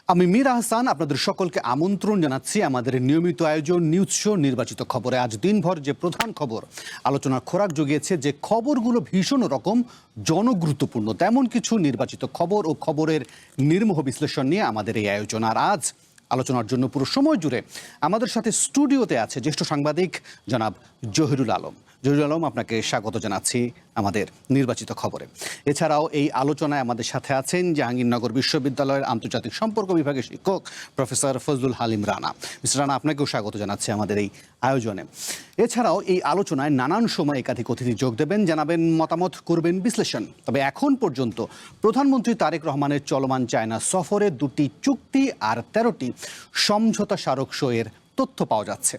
আমি মীর আহসান আপনাদের সকলকে আমন্ত্রণ জানাচ্ছি আমাদের নিয়মিত আয়োজন নিউজ শো নির্বাচিত খবরে। আজ দিনভর যে প্রধান খবর আলোচনার খোরাক জুগিয়েছে, যে খবরগুলো ভীষণ রকম জনগুরুত্বপূর্ণ, তেমন কিছু নির্বাচিত খবর ও খবরের নির্মোহ বিশ্লেষণ নিয়ে আমাদের এই আয়োজন। আর আজ আলোচনার জন্য পুরো সময় জুড়ে আমাদের সাথে স্টুডিওতে আছে জ্যেষ্ঠ সাংবাদিক জনাব জহিরুল আলম। জহিরুল আলম, আপনাকে স্বাগত জানাচ্ছি আমাদের নির্বাচিত খবরে। এছাড়াও এই আলোচনায় আমাদের সাথে আছেন জাহাঙ্গীরনগর বিশ্ববিদ্যালয়ের আন্তর্জাতিক সম্পর্ক বিভাগের শিক্ষক প্রফেসর ফজলুল হালিম রানা। মিস্টার রানা, আপনাকেও স্বাগত জানাচ্ছি আমাদের এই আয়োজনে। এছাড়াও এই আলোচনায় নানান সময় একাধিক অতিথি যোগ দেবেন, জানাবেন মতামত, করবেন বিশ্লেষণ। তবে এখন পর্যন্ত প্রধানমন্ত্রী তারেক রহমানের চলমান চায়না সফরে 2টি চুক্তি আর 13টি সমঝোতা স্মারক সইয়ের তথ্য পাওয়া যাচ্ছে।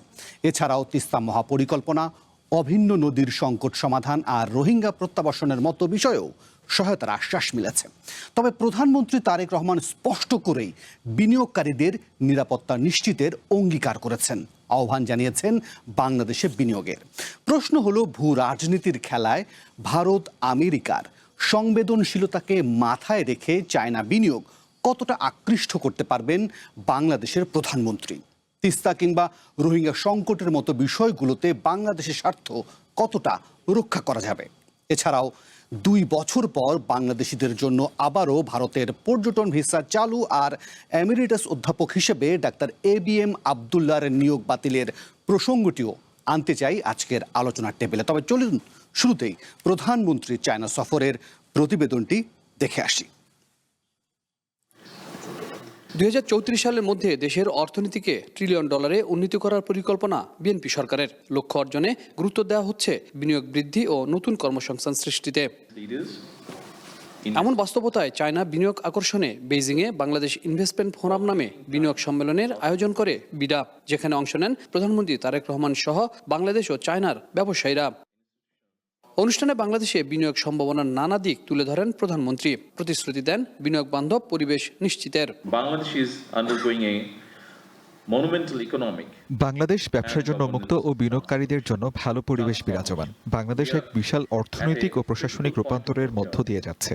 এছাড়াও তিস্তা মহাপরিকল্পনা, অভিন্ন নদীর সংকট সমাধান আর রোহিঙ্গা প্রত্যাবাসনের মতো বিষয়েও সহায়তার আশ্বাস মিলেছে। তবে প্রধানমন্ত্রী তারেক রহমান স্পষ্ট করেই বিনিয়োগকারীদের নিরাপত্তা নিশ্চিতের অঙ্গীকার করেছেন, আহ্বান জানিয়েছেন বাংলাদেশে বিনিয়োগের। প্রশ্ন হলো, ভূ রাজনীতির খেলায় ভারত আমেরিকার সংবেদনশীলতাকে মাথায় রেখে চায়না বিনিয়োগ কতটা আকৃষ্ট করতে পারবেন বাংলাদেশের প্রধানমন্ত্রী? তিস্তা কিংবা রোহিঙ্গা সংকটের মতো বিষয়গুলোতে বাংলাদেশের স্বার্থ কতটা রক্ষা করা যাবে? এছাড়াও 2 বছর পর বাংলাদেশিদের জন্য আবারও ভারতের পর্যটন ভিসা চালু আর এমিরেটাস অধ্যাপক হিসেবে ডাক্তার ABM আবদুল্লাহর নিয়োগ বাতিলের প্রসঙ্গটিও আনতে চাই আজকের আলোচনার টেবিলে। তবে চলুন শুরুতেই প্রধানমন্ত্রীর চায়না সফরের প্রতিবেদনটি দেখে আসি। 2034 সালের মধ্যে দেশের অর্থনীতিকে $1 ট্রিলিয়ন উন্নীত করার পরিকল্পনা বিএনপি সরকারের। লক্ষ্য অর্জনে গুরুত্ব দেওয়া হচ্ছে বিনিয়োগ বৃদ্ধি ও নতুন কর্মসংস্থান সৃষ্টিতে। এমন বাস্তবতায় চায়না বিনিয়োগ আকর্ষণে বেইজিংয়ে বাংলাদেশ ইনভেস্টমেন্ট ফোরাম নামে বিনিয়োগ সম্মেলনের আয়োজন করে বিডা, যেখানে অংশ নেন প্রধানমন্ত্রী তারেক রহমান সহ বাংলাদেশ ও চায়নার ব্যবসায়ীরা। অনুষ্ঠানে বাংলাদেশে বিনিয়োগ সম্ভাবনার নানা দিক তুলে ধরেন প্রধানমন্ত্রী। প্রতিশ্রুতি দেন বিনিয়োগ বান্ধব পরিবেশ নিশ্চিতের। বাংলাদেশ ব্যবসার জন্য মুক্ত ও বিনিয়োগকারীদের জন্য ভালো পরিবেশ বিরাজমান। বাংলাদেশ এক বিশাল অর্থনৈতিক ও প্রশাসনিক রূপান্তরের মধ্য দিয়ে যাচ্ছে।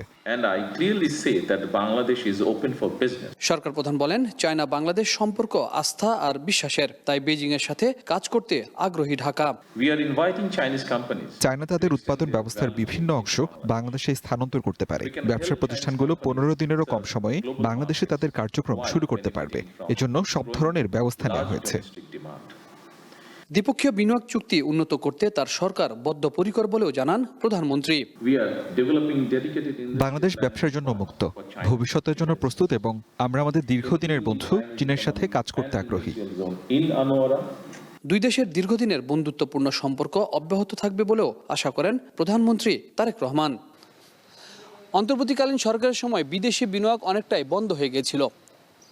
সরকার প্রধান বলেন, চায়না বাংলাদেশ সম্পর্ক আস্থা আর বিশ্বাসের, তাই বেইজিং এর সাথে কাজ করতে আগ্রহী ঢাকা। চায়না তাদের উৎপাদন ব্যবস্থার বিভিন্ন অংশ বাংলাদেশে স্থানান্তর করতে পারে। ব্যবসা প্রতিষ্ঠানগুলো 15 দিনেরও কম সময়ে বাংলাদেশে তাদের কার্যক্রম শুরু করতে পারবে। এজন্য সব ধরনের ব্যবস্থা নেওয়া হয়েছে। দ্বিপক্ষীয় বিনিয়োগ চুক্তি উন্নত করতে তার সরকার বদ্ধপরিকর বলেও জানান প্রধানমন্ত্রী। বাংলাদেশ ব্যবসার জন্য মুক্ত, ভবিষ্যতের জন্য প্রস্তুত এবং আমরা আমাদের দীর্ঘদিনের বন্ধু চীনের সাথে কাজ করতে আগ্রহী। 2 দেশের দীর্ঘদিনের বন্ধুত্বপূর্ণ সম্পর্ক অব্যাহত থাকবে বলেও আশা করেন প্রধানমন্ত্রী তারেক রহমান। অন্তর্বর্তীকালীন সরকারের সময় বিদেশি বিনিয়োগ অনেকটাই বন্ধ হয়ে গিয়েছিল।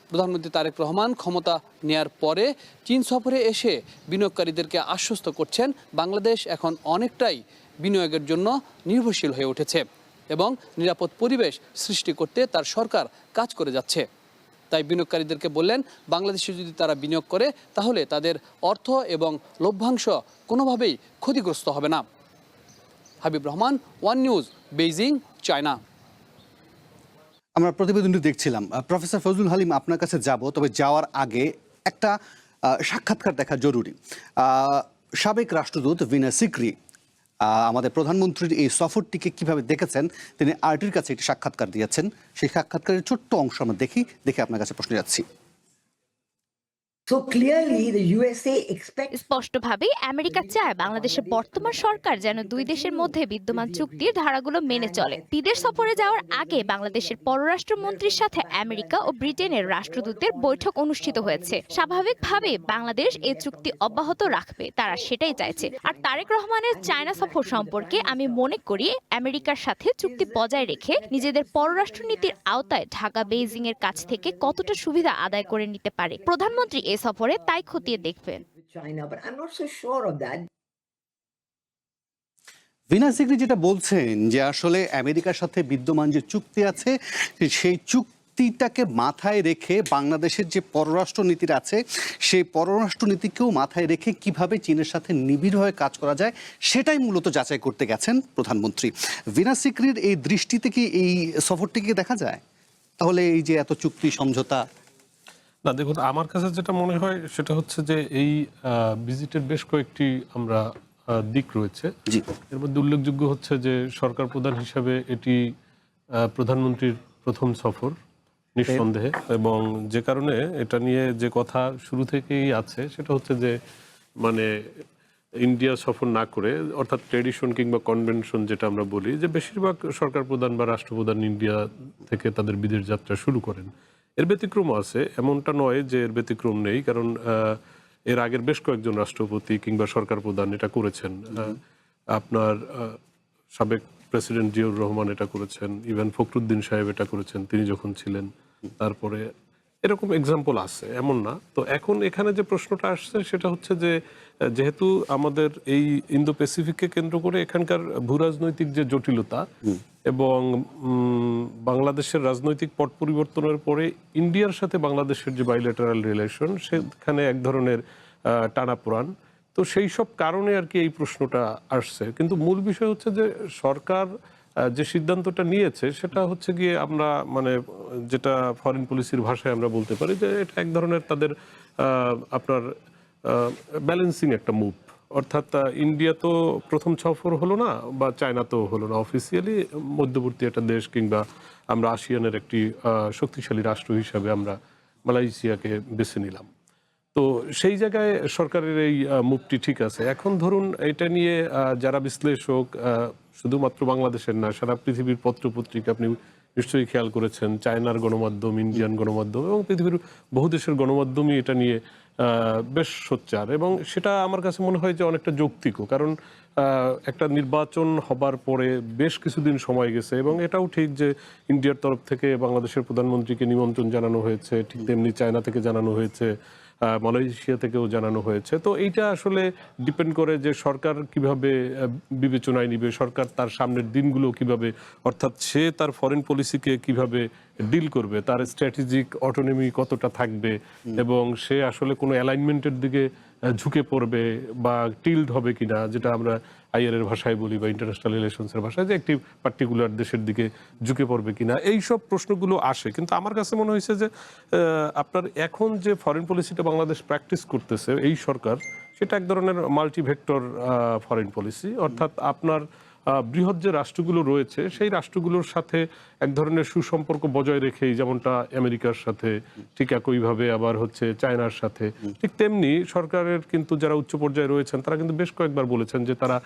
প্রধানমন্ত্রী তারেক রহমান ক্ষমতা নেয়ার পরে চীন সফরে এসে বিনিয়োগকারীদেরকে আশ্বস্ত করছেন বাংলাদেশ এখন অনেকটাই বিনিয়োগের জন্য নির্ভরশীল হয়ে উঠেছে এবং নিরাপদ পরিবেশ সৃষ্টি করতে তার সরকার কাজ করে যাচ্ছে। তাই বিনিয়োগকারীদেরকে বললেন, বাংলাদেশে যদি তারা বিনিয়োগ করে তাহলে তাদের অর্থ এবং লভ্যাংশ কোনোভাবেই ক্ষতিগ্রস্ত হবে না। Habib Rahman, one news, Beijing, China. আমরা প্রতিবেদনটি দেখছিলাম। প্রফেসর ফজলুল হালিম, আপনার কাছে যাব, তবে যাওয়ার আগে একটা সাক্ষাৎকার দেখা জরুরি। সাবেক রাষ্ট্রদূত ভিনা সিকরি আমাদের প্রধানমন্ত্রীর এই সফরটিকে কিভাবে দেখেছেন তিনি আরটির কাছে একটি সাক্ষাৎকার দিয়েছেন। সেই সাক্ষাৎকারের ছোট্ট অংশ আমরা দেখে আপনার কাছে প্রশ্ন যাচ্ছি। স্পষ্টভাবেই আমেরিকা চায় বাংলাদেশের বর্তমান সরকার যেন 2 দেশের মধ্যে বিদ্যমান চুক্তির ধারাগুলো মেনে চলে। বিদেশ সফরে যাওয়ার আগে বাংলাদেশের পররাষ্ট্রমন্ত্রীর সাথে আমেরিকা ও ব্রিটেনের রাষ্ট্রদূতের বৈঠক অনুষ্ঠিত হয়েছে। স্বাভাবিকভাবে বাংলাদেশ এই চুক্তি অব্যাহত রাখবে, তারা সেটাই চাইছে। আর তারেক রহমানের চায়না সফর সম্পর্কে আমি মনে করি আমেরিকার সাথে চুক্তি বজায় রেখে নিজেদের পররাষ্ট্রনীতির আওতায় ঢাকা বেইজিং এর কাছ থেকে কতটা সুবিধা আদায় করে নিতে পারে প্রধানমন্ত্রী সফরে তাই খতিয়ে দেখবেন। ভিনা সিকরি যেটা বলছেন যে আসলে আমেরিকার সাথে বিদ্যমান যে চুক্তি আছে সেই চুক্তিটাকে মাথায় রেখে বাংলাদেশের যে পররাষ্ট্র নীতির আছে সেই পররাষ্ট্র নীতিকেও মাথায় রেখে কিভাবে চীনের সাথে নিবিড়ভাবে কাজ করা যায় সেটাই মূলত যাচাই করতে গেছেন প্রধানমন্ত্রী। ভিনা সিকরির এই দৃষ্টিতে কি এই সফরটিকে দেখা যায়? তাহলে এই যে এত চুক্তি সমঝোতা না দেখুন, আমার কাছে যেটা মনে হয় সেটা হচ্ছে যে এই ভিজিটের বেশ কয়েকটি আমরা দিক রয়েছে। জি। এর মধ্যে উল্লেখযোগ্য হচ্ছে যে সরকার প্রধান হিসাবে এটি প্রধানমন্ত্রীর প্রথম সফর নিঃসন্দেহে, এবং যে কারণে এটা নিয়ে যে কথা শুরু থেকেই আছে সেটা হচ্ছে যে মানে ইন্ডিয়া সফর না করে, অর্থাৎ ট্রেডিশন কিংবা কনভেনশন যেটা আমরা বলি, যে বেশিরভাগ সরকার প্রধান বা রাষ্ট্রপ্রধান ইন্ডিয়া থেকে তাদের বিদেশ যাত্রা শুরু করেন। এর ব্যতিক্রম আছে, এমনটা নয় যে এর ব্যতিক্রম নেই, কারণ এর আগের বেশ কয়েকজন রাষ্ট্রপতি কিংবা সরকার প্রধান এটা করেছেন। আপনার সাবেক প্রেসিডেন্ট জিয়াউর রহমান এটা করেছেন, ইভেন ফখরুদ্দিন সাহেব এটা করেছেন তিনি যখন ছিলেন। তারপরে এরকম এক্সাম্পল আছে, এমন না। তো এখন এখানে যে প্রশ্নটা আসছে সেটা হচ্ছে যে যেহেতু আমাদের এই ইন্দো প্যাসিফিককে কেন্দ্র করে এখানকার ভূরাজনৈতিক যে জটিলতা এবং বাংলাদেশের রাজনৈতিক পট পরিবর্তনের পরে ইন্ডিয়ার সাথে বাংলাদেশের যে বাইলেটারাল রিলেশন, সেখানে এক ধরনের টানাপোড়ান, তো সেই সব কারণে আর কি এই প্রশ্নটা আসছে। কিন্তু মূল বিষয় হচ্ছে যে সরকার যে সিদ্ধান্তটা নিয়েছে সেটা হচ্ছে গিয়ে আমরা মানে যেটা ফরেন পলিসির ভাষায় আমরা বলতে পারি যে এটা এক ধরনের তাদের আপনার ব্যালেন্সিং একটা মুভ। অর্থাৎ ইন্ডিয়া তো প্রথম সফর হলো না, বা চায়না তো হলো না অফিসিয়ালি, মধ্যবর্তী একটা দেশ, কিংবা আমরা আসিয়ানের একটি শক্তিশালী রাষ্ট্র হিসাবে আমরা মালয়েশিয়াকে বেছে নিলাম। তো সেই জায়গায় সরকারের এই মুভটি ঠিক আছে। এখন ধরুন এটা নিয়ে যারা বিশ্লেষক, শুধুমাত্র বাংলাদেশের না, সারা পৃথিবীর পত্রপত্রিকা আপনি নিশ্চয়ই খেয়াল করেছেন, চায়নার গণমাধ্যম, ইন্ডিয়ান গণমাধ্যম এবং পৃথিবীর বহু দেশের গণমাধ্যমই এটা নিয়ে বেশ সোচ্চার, এবং সেটা আমার কাছে মনে হয় যে অনেকটা যৌক্তিকও। কারণ একটা নির্বাচন হবার পরে বেশ কিছুদিন সময় গেছে, এবং এটাও ঠিক যে ইন্ডিয়ার তরফ থেকে বাংলাদেশের প্রধানমন্ত্রীকে নিমন্ত্রণ জানানো হয়েছে, ঠিক তেমনি চায়না থেকে জানানো হয়েছে, মালয়েশিয়া থেকেও জানানো হয়েছে। তো এইটা আসলে ডিপেন্ড করে যে সরকার কিভাবে বিবেচনায় নিবে, সরকার তার সামনের দিনগুলো কিভাবে, অর্থাৎ সে তার ফরেন পলিসিকে কিভাবে ডিল করবে, তার স্ট্র্যাটেজিক অটোনমি কতটা থাকবে, এবং সে আসলে কোনো অ্যালাইনমেন্টের দিকে ঝুঁকে পড়বে বা টিল্ড হবে কিনা, যেটা আমরা আইআর এর ভাষায় বলি বা ইন্টারন্যাশনাল রিলেশনসের ভাষায়, যে একটি পার্টিকুলার দেশের দিকে ঝুঁকে পড়বে কিনা, এই সব প্রশ্নগুলো আসে। কিন্তু আমার কাছে মনে হয়েছে যে আপনার এখন যে ফরেন পলিসিটা বাংলাদেশ প্র্যাকটিস করতেছে এই সরকার, সেটা এক ধরনের মাল্টিভেক্টর ফরেন পলিসি। অর্থাৎ আপনার বৃহৎ যে রাষ্ট্রগুলো রয়েছে সেই রাষ্ট্রগুলোর সাথে এক ধরনের সুসম্পর্ক বজায় রেখেই, যেমনটা আমেরিকার সাথে, ঠিক একইভাবে আবার হচ্ছে চায়নার সাথে, ঠিক তেমনি সরকারের কিন্তু যারা উচ্চ পর্যায়ে রয়েছেন তারা কিন্তু বেশ কয়েকবার বলেছেন যে তারা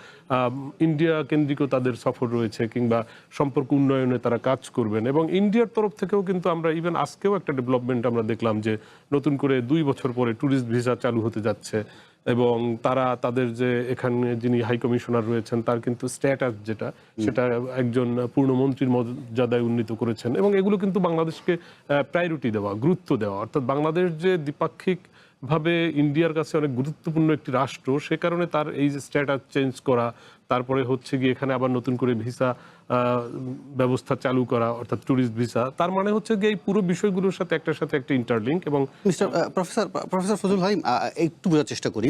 ইন্ডিয়া কেন্দ্রিকও তাদের সফর রয়েছে, কিংবা সম্পর্ক উন্নয়নে তারা কাজ করবেন। এবং ইন্ডিয়ার তরফ থেকেও কিন্তু আমরা ইভেন আজকেও একটা ডেভেলপমেন্ট আমরা দেখলাম যে নতুন করে 2 বছর পরে ট্যুরিস্ট ভিসা চালু হতে যাচ্ছে, এবং তারা তাদের যে এখানে যিনি হাই কমিশনার রয়েছেন তার কিন্তু স্ট্যাটাস যেটা, সেটা একজন পূর্ণমন্ত্রীর মর্যাদায় উন্নীত করেছেন। এবং এগুলো কিন্তু বাংলাদেশকে প্রায়োরিটি দেওয়া, গুরুত্ব দেওয়া, অর্থাৎ বাংলাদেশ যে দ্বিপাক্ষিক ভাবে ইন্ডিয়ার কাছে অনেক গুরুত্বপূর্ণ একটি রাষ্ট্র, সে কারণে তার এই যে স্ট্যাটাস চেঞ্জ করা, তারপরে হচ্ছে গিয়ে এখানে আবার নতুন করে ভিসা ব্যবস্থা চালু করা, অর্থাৎ ট্যুরিস্ট ভিসা, তার মানে হচ্ছে গিয়ে এই পুরো বিষয়গুলোর সাথে একটার সাথে একটা ইন্টারলিঙ্ক। এবং প্রফেসর ফজলুল হালিম, একটু বোঝার চেষ্টা করি।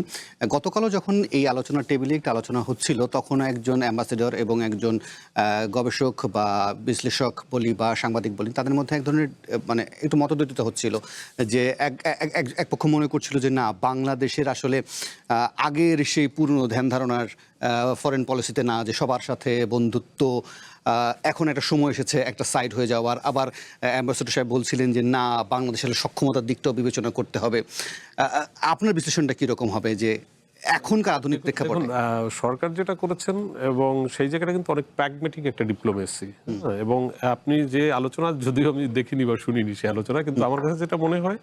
গতকালও যখন এই আলোচনার টেবিলে একটা আলোচনা হচ্ছিল, তখন একজন অ্যাম্বাসেডর এবং একজন গবেষক বা বিশ্লেষক বলি বা সাংবাদিক বলি, তাদের মধ্যে এক ধরনের মানে একটু মতদ্বৈততা হচ্ছিল, যে এক পক্ষ মনে করছিল যে না, বাংলাদেশের আসলে আগের সেই পুরনো ধ্যান ধারণার ফরেন পলিসিতে না, যে সবার সাথে বন্ধুত্ব, এখন একটা সময় এসেছে একটা সাইড হয়ে যাওয়ার। আবার অ্যাম্বাসেডর সাহেব বলছিলেন যে না, বাংলাদেশের সক্ষমতার দিকটাও বিবেচনা করতে হবে। আপনার বিশ্লেষণটা কীরকম হবে যে এখনকার আধুনিক প্রেক্ষাপটে সরকার যেটা করেছেন, এবং সেই জায়গাটা কিন্তু অনেক প্র্যাগমেটিক একটা ডিপ্লোমেসি। এবং আপনি যে আলোচনা, যদিও আমি দেখিনি বা শুনিনি সেই আলোচনা, কিন্তু আমার কাছে যেটা মনে হয়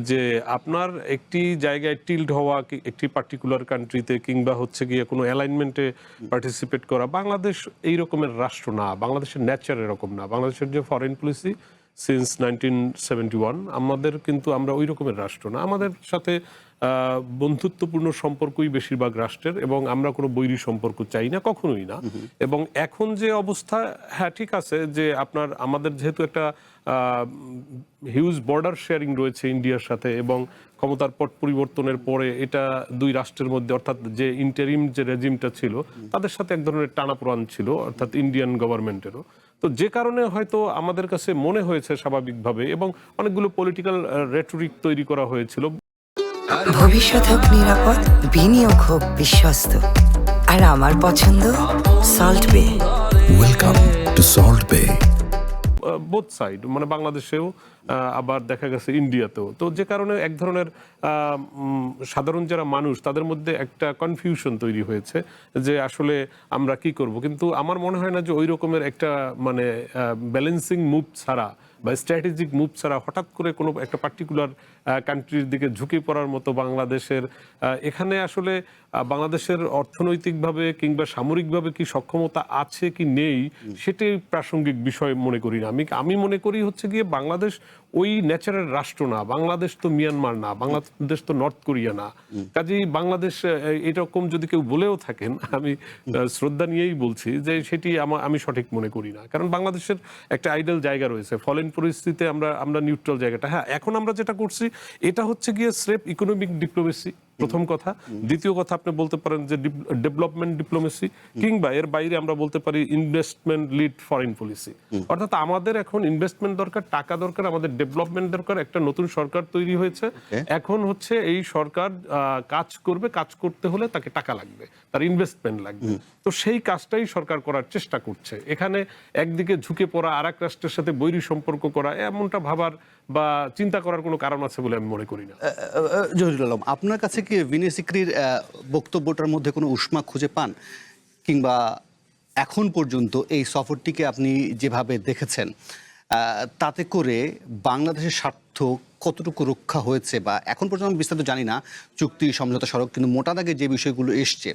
যে আপনার একটি জায়গায় টিল্ড হওয়া, একটি পার্টিকুলার কান্ট্রিতে, কিংবা হচ্ছে গিয়ে কোনো অ্যালাইনমেন্টে পার্টিসিপেট করা, বাংলাদেশ এই রকমের রাষ্ট্র না, বাংলাদেশের নেচার এরকম না। বাংলাদেশের যে ফরেন পলিসি সিন্স 1971, আমাদের কিন্তু আমরা ওই রকমের রাষ্ট্র না। আমাদের সাথে বন্ধুত্বপূর্ণ সম্পর্কই বেশিরভাগ রাষ্ট্রের, এবং আমরা কোনো বৈরী সম্পর্ক চাই না, কখনোই না। এবং এখন যে অবস্থা, হ্যাঁ ঠিক আছে যে আপনার আমাদের যেহেতু একটা হিউজ বর্ডার শেয়ারিং রয়েছে ইন্ডিয়ার সাথে, এবং ক্ষমতার পট পরিবর্তনের পরে এটা 2 রাষ্ট্রের মধ্যে, অর্থাৎ যে ইন্টারিম যে রেজিমটা ছিল তাদের সাথে এক ধরনের টানাপোড়ান ছিল, অর্থাৎ ইন্ডিয়ান গভর্নমেন্টেরও। তো যে কারণে হয়তো আমাদের কাছে মনে হয়েছে স্বাভাবিকভাবে, এবং অনেকগুলো পলিটিক্যাল রেটরিক তৈরি করা হয়েছিল। ভবিষ্যৎ হোক নিরাপদ, বিনিয়োগ হোক বিশ্বস্ত, আর আমার পছন্দ সল্ট বে। ওয়েলকাম টু সল্ট বে। বোথ সাইড, মানে বাংলাদেশেও আবার দেখা গেছে ইন্ডিয়াতেও। তো যে কারণে এক ধরনের সাধারণ যারা মানুষ তাদের মধ্যে একটা কনফিউশন তৈরি হয়েছে যে আসলে আমরা কি করব। কিন্তু আমার মনে হয় না যে ওই রকমের একটা মানে ব্যালেন্সিং মুভ ছাড়া বা স্ট্র্যাটেজিক মুভ ছাড়া হঠাৎ করে কোনো একটা পার্টিকুলার কান্ট্রির দিকে ঝুঁকে পড়ার মতো বাংলাদেশের এখানে আসলে বাংলাদেশের অর্থনৈতিকভাবে কিংবা সামরিকভাবে কি সক্ষমতা আছে কি নেই সেটাই প্রাসঙ্গিক বিষয় মনে করি না। আমি মনে করি হচ্ছে গিয়ে বাংলাদেশ ওই ন্যাচারাল রাষ্ট্র না, বাংলাদেশ তো মিয়ানমার না, বাংলাদেশ তো নর্থ কোরিয়া না। কাজেই বাংলাদেশ এরকম যদি কেউ বলেও থাকেন, আমি শ্রদ্ধা নিয়েই বলছি যে সেটি আমি সঠিক মনে করি না। কারণ বাংলাদেশের একটা আইডল জায়গা রয়েছে, ফলেন পরিস্থিতিতে আমরা নিউট্রাল জায়গাটা। হ্যাঁ, এখন আমরা যেটা করছি এটা হচ্ছে গিয়ে স্রেফ ইকোনমিক ডিপ্লোমেসি, প্রথম কথা। দ্বিতীয় কথা আপনি বলতে পারেন যে ডেভেলপমেন্ট ডিপ্লোমেসি, কিংবা এর বাইরে আমরা বলতে পারি ইনভেস্টমেন্ট লিড ফরেন পলিসি। অর্থাৎ আমাদের এখন ইনভেস্টমেন্ট দরকার, টাকা দরকার, আমাদের ডেভেলপমেন্ট দরকার। একটা নতুন সরকার তৈরি হয়েছে, এখন হচ্ছে এই সরকার কাজ করবে, কাজ করতে হলে তাকে টাকা লাগবে, তার ইনভেস্টমেন্ট লাগবে। তো সেই কাজটাই সরকার করার চেষ্টা করছে। এখানে একদিকে ঝুঁকে পড়া, আর এক রাষ্ট্রের সাথে বৈরী সম্পর্ক করা, এমনটা ভাবার বা চিন্তা করার কোনো কারণ আছে বলে আমি মনে করি না। জহিরুল আলম, আপনার কাছে কি বিনয় সিকরির বক্তব্যটার মধ্যে কোনো উষ্মা খুঁজে পান, কিংবা এখন পর্যন্ত এই সফরটিকে আপনি যেভাবে দেখেছেন তাতে করে বাংলাদেশের স্বার্থ কতটুকু রক্ষা হয়েছে? বা এখন পর্যন্ত আমি বিস্তারিত জানি না চুক্তি, সমঝোতা, সড়ক, কিন্তু মোটা দাগে যে বিষয়গুলো এসছে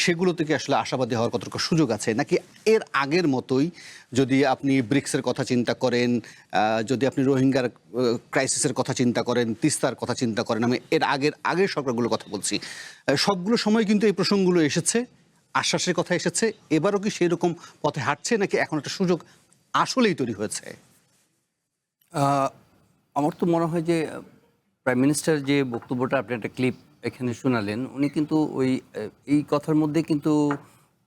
সেগুলো থেকে আসলে আশাবাদী হওয়ার কতটুকু সুযোগ আছে? নাকি এর আগের মতোই, যদি আপনি ব্রিক্সের কথা চিন্তা করেন, যদি আপনি রোহিঙ্গার ক্রাইসিসের কথা চিন্তা করেন, তিস্তার কথা চিন্তা করেন, আমি এর আগের সরকারগুলোর কথা বলছি, সবগুলো সময় কিন্তু এই প্রসঙ্গগুলো এসেছে, আশ্বাসের কথা এসেছে। এবারও কি সেই রকম পথে হাঁটছে, নাকি এখন একটা সুযোগ আসলেই তৈরি হয়েছে? আমার তো মনে হয় যে প্রাইম মিনিস্টার যে বক্তব্যটা আপনি একটা ক্লিপ এখানে শোনালেন, উনি কিন্তু এই কথার মধ্যে কিন্তু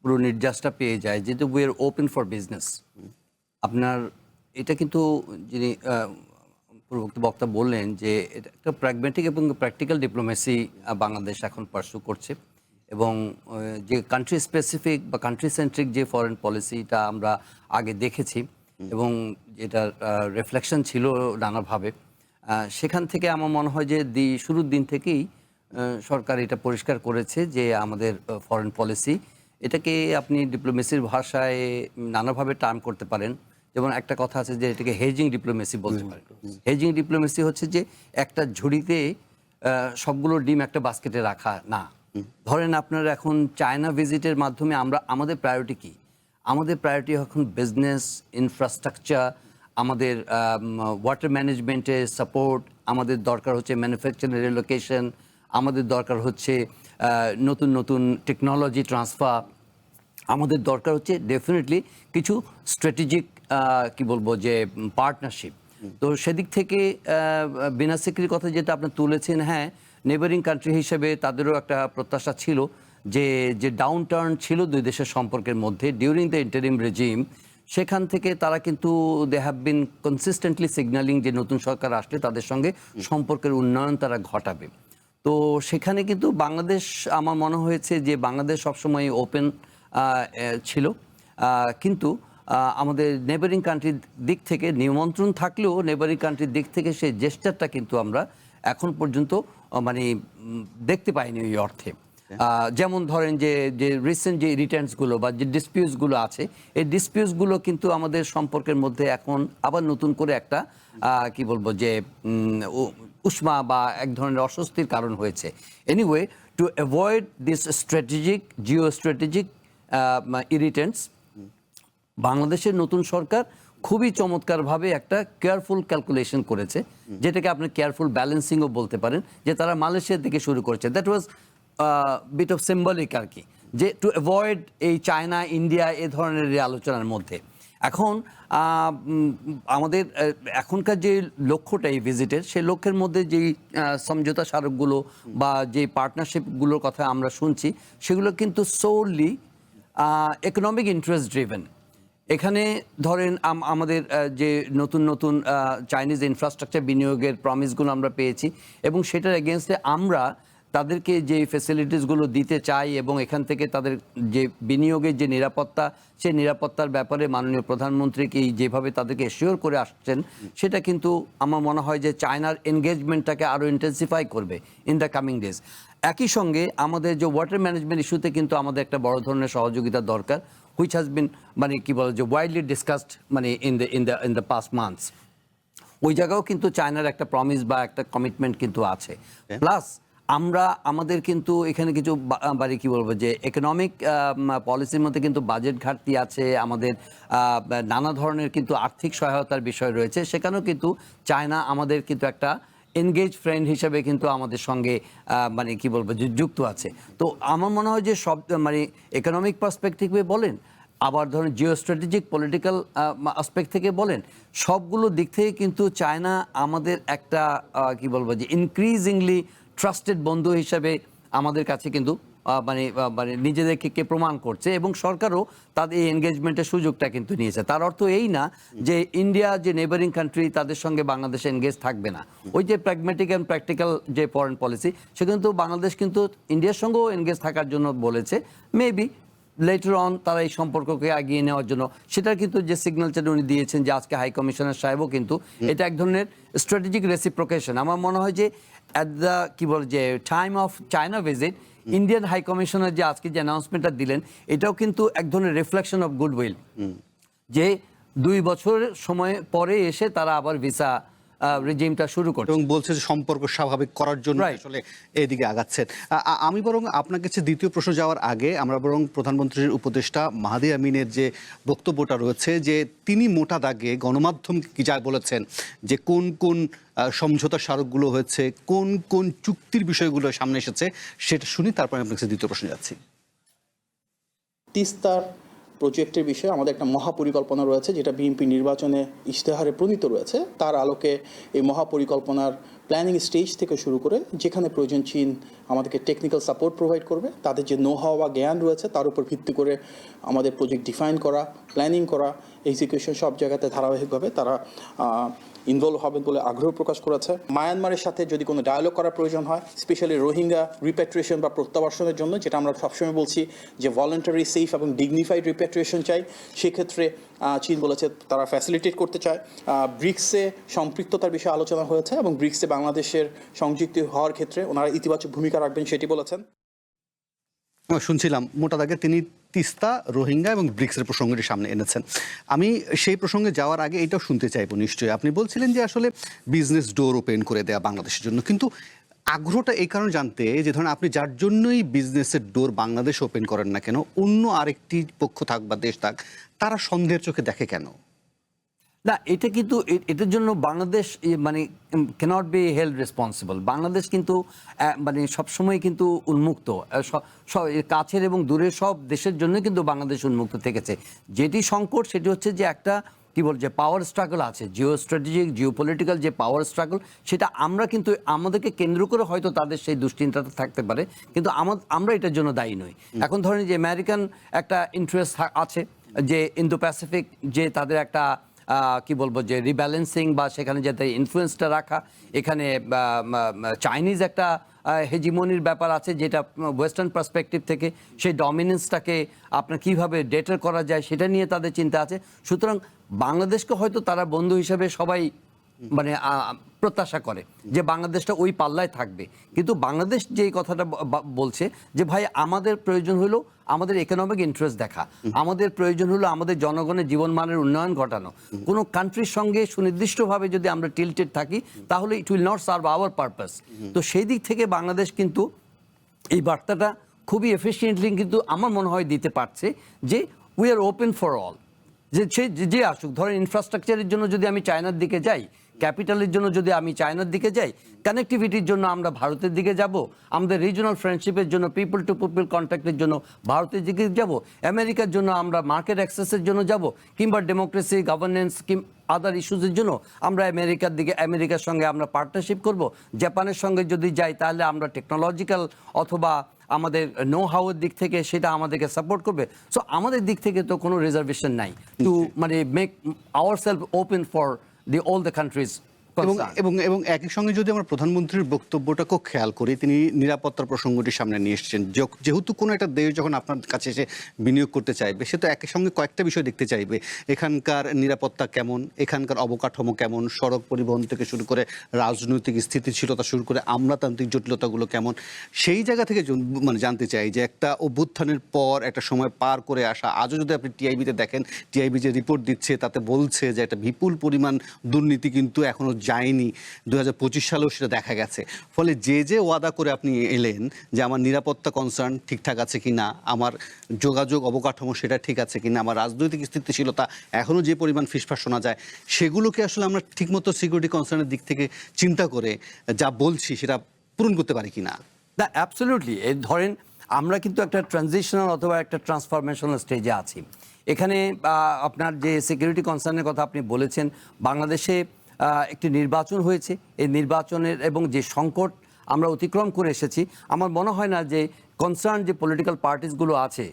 পুরো নির্যাসটা পেয়ে যায় যে we are open for business. আপনার এটা কিন্তু যিনি পূর্ববর্তী বক্তা বললেন যে এটা একটা প্র্যাগম্যাটিক এবং প্র্যাকটিক্যাল ডিপ্লোমেসি বাংলাদেশ এখন পার্সু করছে, এবং যে কান্ট্রি স্পেসিফিক বা কান্ট্রি সেন্ট্রিক যে ফরেন পলিসিটা আমরা আগে দেখেছি এবং যেটার রিফ্লেকশন ছিল নানাভাবে, সেখান থেকে আমার মনে হয় যে শুরুর দিন থেকেই সরকার এটা পরিষ্কার করেছে যে আমাদের ফরেন পলিসি, এটাকে আপনি ডিপ্লোমেসির ভাষায় নানাভাবে টার্ম করতে পারেন। যেমন একটা কথা আছে যে এটাকে হেজিং ডিপ্লোমেসি বলতে পারেন। হেজিং ডিপ্লোমেসি হচ্ছে যে একটা ঝুড়িতে সবগুলো ডিম একটা বাস্কেটে রাখা না। ধরেন আপনার এখন চায়না ভিজিটের মাধ্যমে আমাদের প্রায়োরিটি কি? আমাদের প্রায়োরিটি এখন বিজনেস, ইনফ্রাস্ট্রাকচার, আমাদের ওয়াটার ম্যানেজমেন্টের সাপোর্ট, আমাদের দরকার হচ্ছে ম্যানুফ্যাকচারিং রিলোকেশন, আমাদের দরকার হচ্ছে নতুন নতুন টেকনোলজি ট্রান্সফার, আমাদের দরকার হচ্ছে ডেফিনেটলি কিছু স্ট্র্যাটেজিক কি বলবো যে পার্টনারশিপ। তো সেদিক থেকে বিনয় সিকরির কথা যেটা আপনি তুলেছেন, হ্যাঁ, নেবারিং কান্ট্রি হিসেবে তাদেরও একটা প্রত্যাশা ছিল যে ডাউন টার্ন ছিল দুই দেশের সম্পর্কের মধ্যে ডিউরিং দ্য ইন্টারিম রেজিম, সেখান থেকে তারা কিন্তু they have been consistently signalling যে নতুন সরকার আসলে তাদের সঙ্গে সম্পর্কের উন্নয়ন তারা ঘটাবে। তো সেখানে কিন্তু বাংলাদেশ, আমার মনে হয়েছে যে বাংলাদেশ সবসময় ওপেন ছিল, কিন্তু আমাদের নেবারিং কান্ট্রির দিক থেকে নিমন্ত্রণ থাকলেও নেবারিং কান্ট্রির দিক থেকে সেই জেস্টারটা কিন্তু আমরা এখন পর্যন্ত মানে দেখতে পাইনি ওই অর্থে। যেমন ধরেন যে রিসেন্ট যে রিটার্নসগুলো বা যে ডিসপিউটসগুলো আছে, এই ডিসপিউটসগুলো কিন্তু আমাদের সম্পর্কের মধ্যে এখন আবার নতুন করে একটা কি বলবো যে উষ্মা বা এক ধরনের অস্বস্তির কারণ হয়েছে। Anyway, to avoid this strategic geo strategic irritants, বাংলাদেশের নতুন সরকার খুবই চমৎকারভাবে একটা কেয়ারফুল ক্যালকুলেশন করেছে, যেটাকে আপনি কেয়ারফুল ব্যালেন্সিংও বলতে পারেন, যে তারা মালয়েশিয়ার দিকে শুরু করেছে। That was bit of symbolic আর কি, যে টু অ্যাভয়েড এই চায়না ইন্ডিয়া এ ধরনের আলোচনার মধ্যে। এখন আমাদের এখনকার যে লক্ষ্যটা এই ভিজিটের, সেই লক্ষ্যের মধ্যে যেই সমঝোতা স্মারকগুলো বা যে পার্টনারশিপগুলোর কথা আমরা শুনছি, সেগুলো কিন্তু সোললি ইকোনমিক ইন্টারেস্ট ড্রিভেন। এখানে ধরেন আমাদের যে নতুন নতুন চাইনিজ ইনফ্রাস্ট্রাকচার বিনিয়োগের প্রমিসগুলো আমরা পেয়েছি এবং সেটার এগেনস্টে আমরা তাদেরকে যে ফ্যাসিলিটিসগুলো দিতে চাই এবং এখান থেকে তাদের যে বিনিয়োগের যে নিরাপত্তা, সেই নিরাপত্তার ব্যাপারে মাননীয় প্রধানমন্ত্রীকে যেভাবে তাদেরকে এশিওর করে আসছেন, সেটা কিন্তু আমার মনে হয় যে চায়নার এনগেজমেন্টটাকে আরও ইন্টেন্সিফাই করবে ইন দ্য কামিং ডেজ। একই সঙ্গে আমাদের যে ওয়াটার ম্যানেজমেন্ট ইস্যুতে কিন্তু আমাদের একটা বড় ধরনের সহযোগিতা দরকার, হুইচ হ্যাজ বিন মানে কি বলে যে ওয়াইডলি ডিসকাসড মানে ইন দ্য পাস্ট মান্থস। ওই জায়গাও কিন্তু চায়নার একটা প্রমিস বা একটা কমিটমেন্ট কিন্তু আছে। প্লাস আমাদের কিন্তু এখানে কিছু মানে কি বলবো যে ইকোনমিক পলিসির মধ্যে কিন্তু বাজেট ঘাটতি আছে, আমাদের নানা ধরনের কিন্তু আর্থিক সহায়তার বিষয় রয়েছে, সেখানেও কিন্তু চায়না আমাদের কিন্তু একটা এনগেজ ফ্রেন্ড হিসেবে কিন্তু আমাদের সঙ্গে মানে কি বলবো যে যুক্ত আছে। তো আমার মনে হয় যে সব মানে ইকোনমিক পার্সপেক্টিভে বলেন, আবার ধরুন জিও স্ট্র্যাটেজিক পলিটিক্যাল আসপেক্ট থেকে বলেন, সবগুলো দিক থেকে কিন্তু চায়না আমাদের একটা কি বলবো যে ইনক্রিজিংলি ট্রাস্টেড বন্ধু হিসেবে আমাদের কাছে কিন্তু মানে নিজেদেরকে প্রমাণ করছে এবং সরকারও তাদের এই এনগেজমেন্টের সুযোগটা কিন্তু নিয়েছে। তার অর্থ এই না যে ইন্ডিয়া যে নেবারিং কান্ট্রি তাদের সঙ্গে বাংলাদেশ এনগেজ থাকবে না। ওই যে প্র্যাগম্যাটিক অ্যান্ড প্র্যাকটিক্যাল যে ফরেন পলিসি, সে কিন্তু বাংলাদেশ কিন্তু ইন্ডিয়ার সঙ্গেও এনগেজ থাকার জন্য বলেছে। মেবি লেটার অন তারা এই সম্পর্ককে এগিয়ে নেওয়ার জন্য সেটার কিন্তু যে সিগন্যালটা উনি দিয়েছেন যে আজকে হাই কমিশনার সাহেবও কিন্তু এটা এক ধরনের স্ট্র্যাটেজিক রেসিপ্রোকেশন। আমার মনে হয় যে অ্যাট দ্য কি বল যে time of China visit Indian high commissioner যে আজকে যে অ্যানাউন্সমেন্টটা দিলেন, এটাও কিন্তু এক ধরনের রিফ্লেকশন অফ গুডউইল, যে 2 বছর সময় পরে এসে তারা আবার ভিসা রেজিমটা শুরু করছে এবং বলছে যে সম্পর্ক স্বাভাবিক করার জন্য আসলে এইদিকে আগাচ্ছেন। আমি বরং আপনার কাছে দ্বিতীয় প্রশ্ন যাওয়ার আগে আমরা বরং প্রধানমন্ত্রীর উপদেষ্টা মাহাদি আমিনের যে বক্তব্যটা রয়েছে, যে তিনি মোটা দাগে গণমাধ্যমকে কি যা বলেছেন যে কোন কোন সমঝোতা স্মারকগুলো হয়েছে, কোন কোন চুক্তির বিষয়গুলো সামনে এসেছে, সেটা শুনি, তারপরে আপনার কাছে দ্বিতীয় প্রশ্নে যাচ্ছি। তিস্তার প্রজেক্টের বিষয়ে আমাদের একটা মহাপরিকল্পনা রয়েছে, যেটা বিএনপি নির্বাচনে ইশতেহারে প্রণীত রয়েছে। তার আলোকে এই মহাপরিকল্পনার প্ল্যানিং স্টেজ থেকে শুরু করে যেখানে প্রয়োজন চীন আমাদেরকে টেকনিক্যাল সাপোর্ট প্রোভাইড করবে, তাদের যে নো হাওয়া বা জ্ঞান রয়েছে তার উপর ভিত্তি করে আমাদের প্রজেক্ট ডিফাইন করা, প্ল্যানিং করা, এক্সিকিউশন সব জায়গাতে ধারাবাহিকভাবে তারা ইনভলভ হবেন বলে আগ্রহ প্রকাশ করেছে। মায়ানমারের সাথে যদি কোনো ডায়ালগ করার প্রয়োজন হয়, স্পেশালি রোহিঙ্গা রিপ্যাট্রিয়েশন বা প্রত্যাবাসনের জন্য, যেটা আমরা সবসময় বলছি যে ভলান্টারি, সেফ এবং ডিগনিফাইড রিপ্যাট্রিয়েশন চাই, সেক্ষেত্রে চীন বলেছে তারা ফ্যাসিলিটেট করতে চায়। ব্রিক্সে সম্পৃক্ততার বিষয়ে আলোচনা হয়েছে এবং ব্রিক্সে বাংলাদেশের সংযুক্ত হওয়ার ক্ষেত্রে ওনারা ইতিবাচক ভূমিকা রাখবেন সেটি বলেছেন। শুনছিলাম মোটা দাগে তিনি তিস্তা, রোহিঙ্গা এবং ব্রিক্সের প্রসঙ্গটি সামনে এনেছেন। আমি সেই প্রসঙ্গে যাওয়ার আগে এটাও শুনতে চাইবো, নিশ্চয়ই আপনি বলছিলেন যে আসলে বিজনেস ডোর ওপেন করে দেয়া বাংলাদেশের জন্য, কিন্তু আগ্রহটা এই কারণে জানতে যে ধরেন আপনি যার জন্যই বিজনেসের ডোর বাংলাদেশ ওপেন করেন না কেন, অন্য আরেকটি পক্ষ থাক বা দেশ থাক, তারা সন্দেহের চোখে দেখে কেন? না, এটা কিন্তু এটার জন্য বাংলাদেশ মানে cannot be held responsible. Bangladesh কিন্তু মানে সবসময় কিন্তু উন্মুক্ত, কাছের এবং দূরের সব দেশের জন্য কিন্তু বাংলাদেশ উন্মুক্ত থেকেছে। যেটি সংকট সেটি হচ্ছে যে একটা কি বল যে পাওয়ার স্ট্রাগল আছে, জিও স্ট্র্যাটেজিক জিও পলিটিক্যাল যে পাওয়ার স্ট্রাগল, সেটা আমরা কিন্তু আমাদেরকে কেন্দ্র করে হয়তো তাদের সেই দুশ্চিন্তাটা থাকতে পারে, কিন্তু আমরা এটার জন্য দায়ী নই। এখন ধরেন যে আমেরিকান একটা ইন্টারেস্ট আছে যে ইন্দো প্যাসিফিক, যে তাদের একটা কি বলবো যে রিব্যালেন্সিং বা সেখানে যাতে ইনফ্লুয়েন্সটা রাখা, এখানে চাইনিজ একটা হেজিমনির ব্যাপার আছে, যেটা ওয়েস্টার্ন পার্সপেক্টিভ থেকে সেই ডমিনেন্সটাকে আপনার কীভাবে ডেটার করা যায় সেটা নিয়ে তাদের চিন্তা আছে। সুতরাং বাংলাদেশকে হয়তো তারা বন্ধু হিসেবে সবাই মানে প্রত্যাশা করে যে বাংলাদেশটা ওই পাল্লায় থাকবে, কিন্তু বাংলাদেশ যেই কথাটা বলছে যে ভাই আমাদের প্রয়োজন হলো আমাদের ইকোনমিক ইন্টারেস্ট দেখা, আমাদের প্রয়োজন হলো আমাদের জনগণের জীবনমানের উন্নয়ন ঘটানো। কোনো কান্ট্রির সঙ্গে সুনির্দিষ্টভাবে যদি আমরা টিল্টেড থাকি তাহলে it will not serve our purpose. তো সেই দিক থেকে বাংলাদেশ কিন্তু এই বার্তাটা খুবই এফিসিয়েন্টলি কিন্তু আমার মনে হয় দিতে পারছে যে we are open for all, যে আসুক। ধরেন ইনফ্রাস্ট্রাকচারের জন্য যদি আমি চায়নার দিকে যাই, ক্যাপিটালের জন্য যদি আমি চায়নার দিকে যাই, কানেক্টিভিটির জন্য আমরা ভারতের দিকে যাব, আমাদের রিজনাল ফ্রেন্ডশিপের জন্য, পিপল টু পিপল কন্ট্যাক্টের জন্য ভারতের দিকে যাব, আমেরিকার জন্য আমরা মার্কেট অ্যাক্সেসের জন্য যাব, কিংবা ডেমোক্রেসি, গভর্নেন্স, আদার ইস্যুজের জন্য আমরা আমেরিকার সঙ্গে আমরা পার্টনারশিপ করব। জাপানের সঙ্গে যদি যাই তাহলে আমরা টেকনোলজিক্যাল অথবা আমাদের নো হাউয়ের দিক থেকে সেটা আমাদেরকে সাপোর্ট করবে। সো আমাদের দিক থেকে তো কোনো রিজার্ভেশন নাই টু মানে make our self open for all the countries. এবং একই সঙ্গে যদি আমরা প্রধানমন্ত্রীর বক্তব্যটাকেও খেয়াল করি, তিনি নিরাপত্তার প্রসঙ্গটি সামনে নিয়ে এসেছেন। যেহেতু কোনো একটা দেশ যখন আপনার কাছে এসে বিনিয়োগ করতে চাইবে, সে তো একই সঙ্গে কয়েকটা বিষয় দেখতে চাইবে। এখানকার নিরাপত্তা কেমন, এখানকার অবকাঠামো কেমন, সড়ক পরিবহন থেকে শুরু করে রাজনৈতিক স্থিতিশীলতা শুরু করে আমলাতান্ত্রিক জটিলতাগুলো কেমন, সেই জায়গা থেকে মানে জানতে চাই যে একটা অভ্যুত্থানের পর একটা সময় পার করে আসা, আজও যদি আপনি টিআইবিতে দেখেন, টিআইবি যে রিপোর্ট দিচ্ছে তাতে বলছে যে একটা বিপুল পরিমাণ দুর্নীতি কিন্তু এখনো যায়নি, 2025 সালেও সেটা দেখা গেছে। ফলে যে ওয়াদা করে আপনি এলেন যে আমার নিরাপত্তা কনসার্ন ঠিকঠাক আছে কিনা, আমার যোগাযোগ অবকাঠামো সেটা ঠিক আছে কিনা, আমার রাজনৈতিক স্থিতিশীলতা এখনো যে পরিমাণ ফিসফাস শোনা যায়, সেগুলোকে আসলে আমরা ঠিকমতো সিকিউরিটি কনসার্নের দিক থেকে চিন্তা করে যা বলছি সেটা পূরণ করতে পারি কিনা। না, অ্যাবসলিউটলি। ধরেন আমরা কিন্তু একটা ট্রানজিশনাল অথবা একটা ট্রান্সফরমেশনাল স্টেজে আছি। এখানে আপনার যে সিকিউরিটি কনসার্নের কথা আপনি বলেছেন, বাংলাদেশে একটি নির্বাচন হয়েছে, এই নির্বাচনের এবং যে সংকট আমরা অতিক্রম করে এসেছি, আমার মনে হয় না যে কনসার্ন যে পলিটিক্যাল পার্টিসগুলো আছে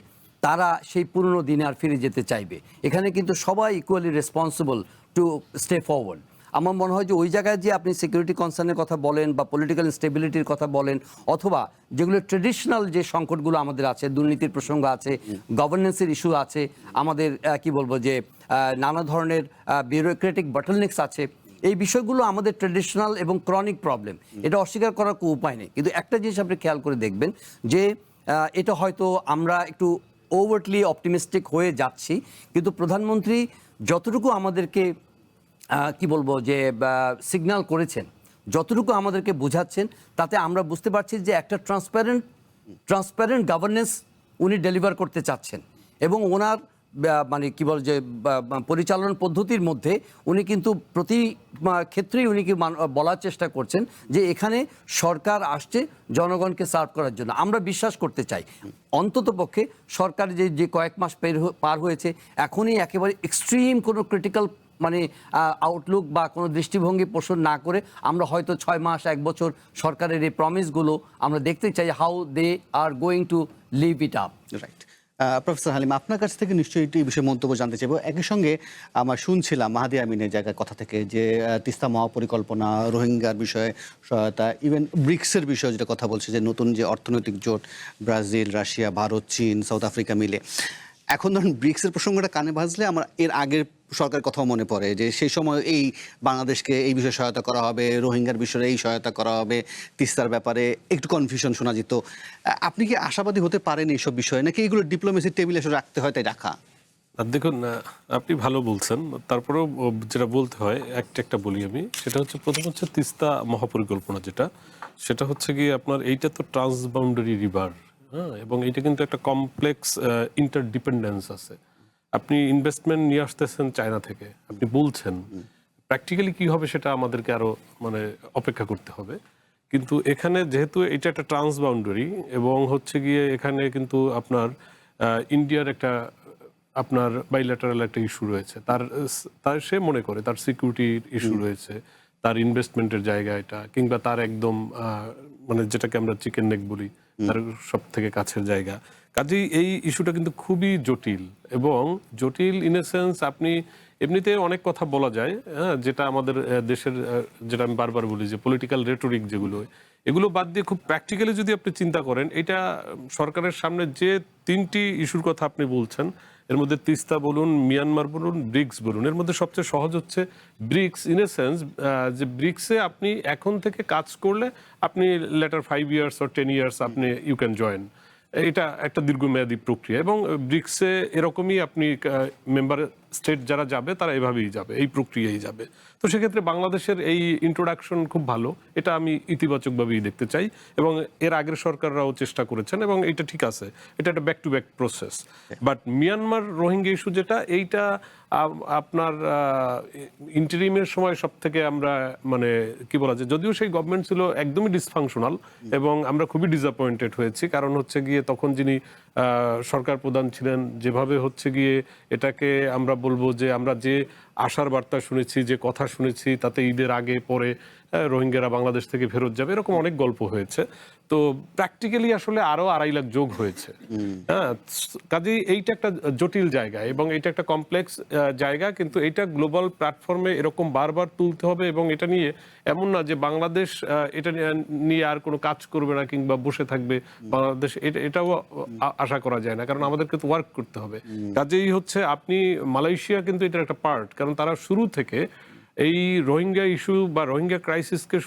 তারা সেই পুরনো দিনে আর ফিরে যেতে চাইবে। এখানে কিন্তু সবাই equally responsible to stay forward. আমার মনে হয় যে ওই জায়গায় যে আপনি সিকিউরিটি কনসার্নের কথা বলেন বা পলিটিক্যাল ইনস্টেবিলিটির কথা বলেন, অথবা যেগুলো ট্রেডিশনাল যে সংকটগুলো আমাদের আছে, দুর্নীতির প্রসঙ্গ আছে, গভর্নেন্সের ইস্যু আছে, আমাদের কি বলবো যে নানা ধরনের বিউরোক্রেটিক বটলনেকস আছে, এই বিষয়গুলো আমাদের ট্রেডিশনাল এবং ক্রনিক প্রবলেম, এটা অস্বীকার করার কোনো উপায় নেই। কিন্তু একটা জিনিস আপনি খেয়াল করে দেখবেন যে এটা হয়তো আমরা একটু ওভারটলি অপটিমিস্টিক হয়ে যাচ্ছি, কিন্তু প্রধানমন্ত্রী যতটুকু আমাদেরকে কি বলবো যে সিগন্যাল করেছেন, যতটুকু আমাদেরকে বোঝাচ্ছেন, তাতে আমরা বুঝতে পারছি যে একটা ট্রান্সপারেন্ট গভর্নেন্স উনি ডেলিভার করতে চাচ্ছেন। এবং ওনার মানে কি বল যে পরিচালন পদ্ধতির মধ্যে উনি কিন্তু প্রতি ক্ষেত্রেই উনি কি বলার চেষ্টা করছেন যে এখানে সরকার আসছে জনগণকে সার্ভ করার জন্য। আমরা বিশ্বাস করতে চাই অন্তত পক্ষে সরকার যে কয়েক মাস পার হয়েছে, এখনই একেবারে এক্সট্রিম কোনো ক্রিটিক্যাল মানে আউটলুক বা কোনো দৃষ্টিভঙ্গি পোষণ না করে আমরা হয়তো 6 মাস 1 বছর সরকারের এই প্রমিসগুলো আমরা দেখতে চাই, how they are going to live it up. Right. Professor Halim, আপনার কাছ থেকে নিশ্চয়ই এই বিষয়ে মন্তব্য জানতে চাইব। একই সঙ্গে আমরা শুনছিলাম মাহাদি আমিনের জায়গার কথা থেকে যে তিস্তা মহাপরিকল্পনা, রোহিঙ্গার বিষয়ে সহায়তা, ইভেন ব্রিক্সের বিষয়ে যেটা কথা বলছে যে নতুন যে অর্থনৈতিক জোট ব্রাজিল, রাশিয়া, ভারত, চীন, সাউথ আফ্রিকা মিলে। এখন ধরুন ব্রিক্সের প্রসঙ্গটা কানে ভাজলে আমার এর আগের সরকারের কথাও মনে পড়ে যে সেই সময় এই বাংলাদেশকে এই বিষয়ে সহায়তা করা হবে, রোহিঙ্গার বিষয়ে এই সহায়তা করা হবে, তিস্তার ব্যাপারে একটু কনফিউশন শোনা যেত। আপনি কি আশাবাদী হতে পারেন এইসব বিষয়ে, নাকি এগুলো ডিপ্লোমেসির টেবিলে এসে রাখতে হয় তাই রাখা? দেখুন, আপনি ভালো বলছেন, তারপরেও যেটা বলতে হয় একটা বলি আমি। সেটা হচ্ছে প্রথম হচ্ছে তিস্তা মহাপরিকল্পনা, সেটা হচ্ছে কি আপনার এইটা তো ট্রান্সবাউন্ডারি রিভার, হ্যাঁ, এবং এটা কিন্তু একটা কমপ্লেক্স ইন্টারডিপেন্ডেন্স আছে। আপনি ইনভেস্টমেন্ট নিয়ে আসতেছেন চায়না থেকে, আপনি বলছেন প্র্যাকটিক্যালি কি হবে সেটা আমাদেরকে আরো মানে অপেক্ষা করতে হবে। কিন্তু এখানে যেহেতু এটা একটা ট্রান্সবাউন্ডারি এবং হচ্ছে গিয়ে এখানে কিন্তু আপনার ইন্ডিয়ার একটা আপনার বাইল্যাটারাল একটা ইস্যু রয়েছে, তার সে মনে করে তার সিকিউরিটির ইস্যু রয়েছে, তার ইনভেস্টমেন্টের জায়গা এটা, কিংবা তার একদম মানে যেটাকে আমরা চিকেন নেক বলি, তার সব থেকে কাছের জায়গা। কাজেই এই ইস্যুটা কিন্তু খুবই জটিল, এবং জটিল ইন এ সেন্স আপনি এমনিতে অনেক কথা বলা যায়, হ্যাঁ, যেটা আমাদের দেশের যেটা আমি বারবার বলি যে পলিটিক্যাল রেটরিক যেগুলো, এগুলো বাদ দিয়ে খুব প্র্যাকটিক্যালি যদি আপনি চিন্তা করেন, এটা সরকারের সামনে যে 3টি ইস্যুর কথা আপনি বলছেন, এর মধ্যে তিস্তা বলুন, মিয়ানমার বলুন, ব্রিক্স বলুন, এর মধ্যে সবচেয়ে সহজ হচ্ছে ব্রিক্স, ইন এ সেন্স যে ব্রিক্সে আপনি এখন থেকে কাজ করলে আপনি লেটার 5 years or 10 years আপনি ইউ ক্যান জয়েন। এটা একটা দীর্ঘমেয়াদী প্রক্রিয়া, এবং ব্রিক্সে এরকমই আপনি মেম্বার স্টেট যারা যাবে তারা এভাবেই যাবে, এই প্রক্রিয়াই যাবে। তো সেক্ষেত্রে বাংলাদেশের এই ইন্ট্রোডাকশন খুব ভালো, এটা আমি ইতিবাচকভাবেই দেখতে চাই, এবং এর আগের সরকাররাও চেষ্টা করেছেন, এবং এটা ঠিক আছে, এটা একটা back to back process. But Myanmar Rohingya issue যেটা, এইটা আপনার ইন্টারিমের সময় সব থেকে আমরা মানে কি বলা যায়, যদিও সেই গভর্নমেন্ট ছিল একদমই ডিসফাংশনাল, এবং আমরা খুবই ডিসঅ্যাপয়েন্টেড হয়েছি, কারণ হচ্ছে গিয়ে তখন যিনি সরকার প্রধান ছিলেন, যেভাবে হচ্ছে গিয়ে এটাকে আমরা বলবো যে আমরা যে আশার বার্তা শুনেছি, যে কথা শুনেছি, তাতে ঈদের আগে পরে রোহিঙ্গারা বাংলাদেশ থেকে ফেরত যাবে, এরকম অনেক গল্প হয়েছে। তো প্র্যাকটিক্যালি আসলে আরো 2.5 লাখ যোগ হয়েছে। হ্যাঁ, কাজেই এইটা একটা জটিল জায়গা এবং এটা একটা কমপ্লেক্স জায়গা, কিন্তু এটা গ্লোবাল প্ল্যাটফর্মে এরকম বারবার তুলতে হবে। এবং এটা নিয়ে এমন না যে বাংলাদেশ এটা নিয়ে আর কোনো কাজ করবে না কিংবা বসে থাকবে বাংলাদেশ, এটাও আশা করা যায় না, কারণ আমাদেরকে তো ওয়ার্ক করতে হবে। কাজেই হচ্ছে আপনি মালয়েশিয়া কিন্তু এটার একটা পার্ট, কারণ তারা শুরু থেকে এই রোহিঙ্গা ইস্যু বা রোহিঙ্গা ক্রাইসিসকে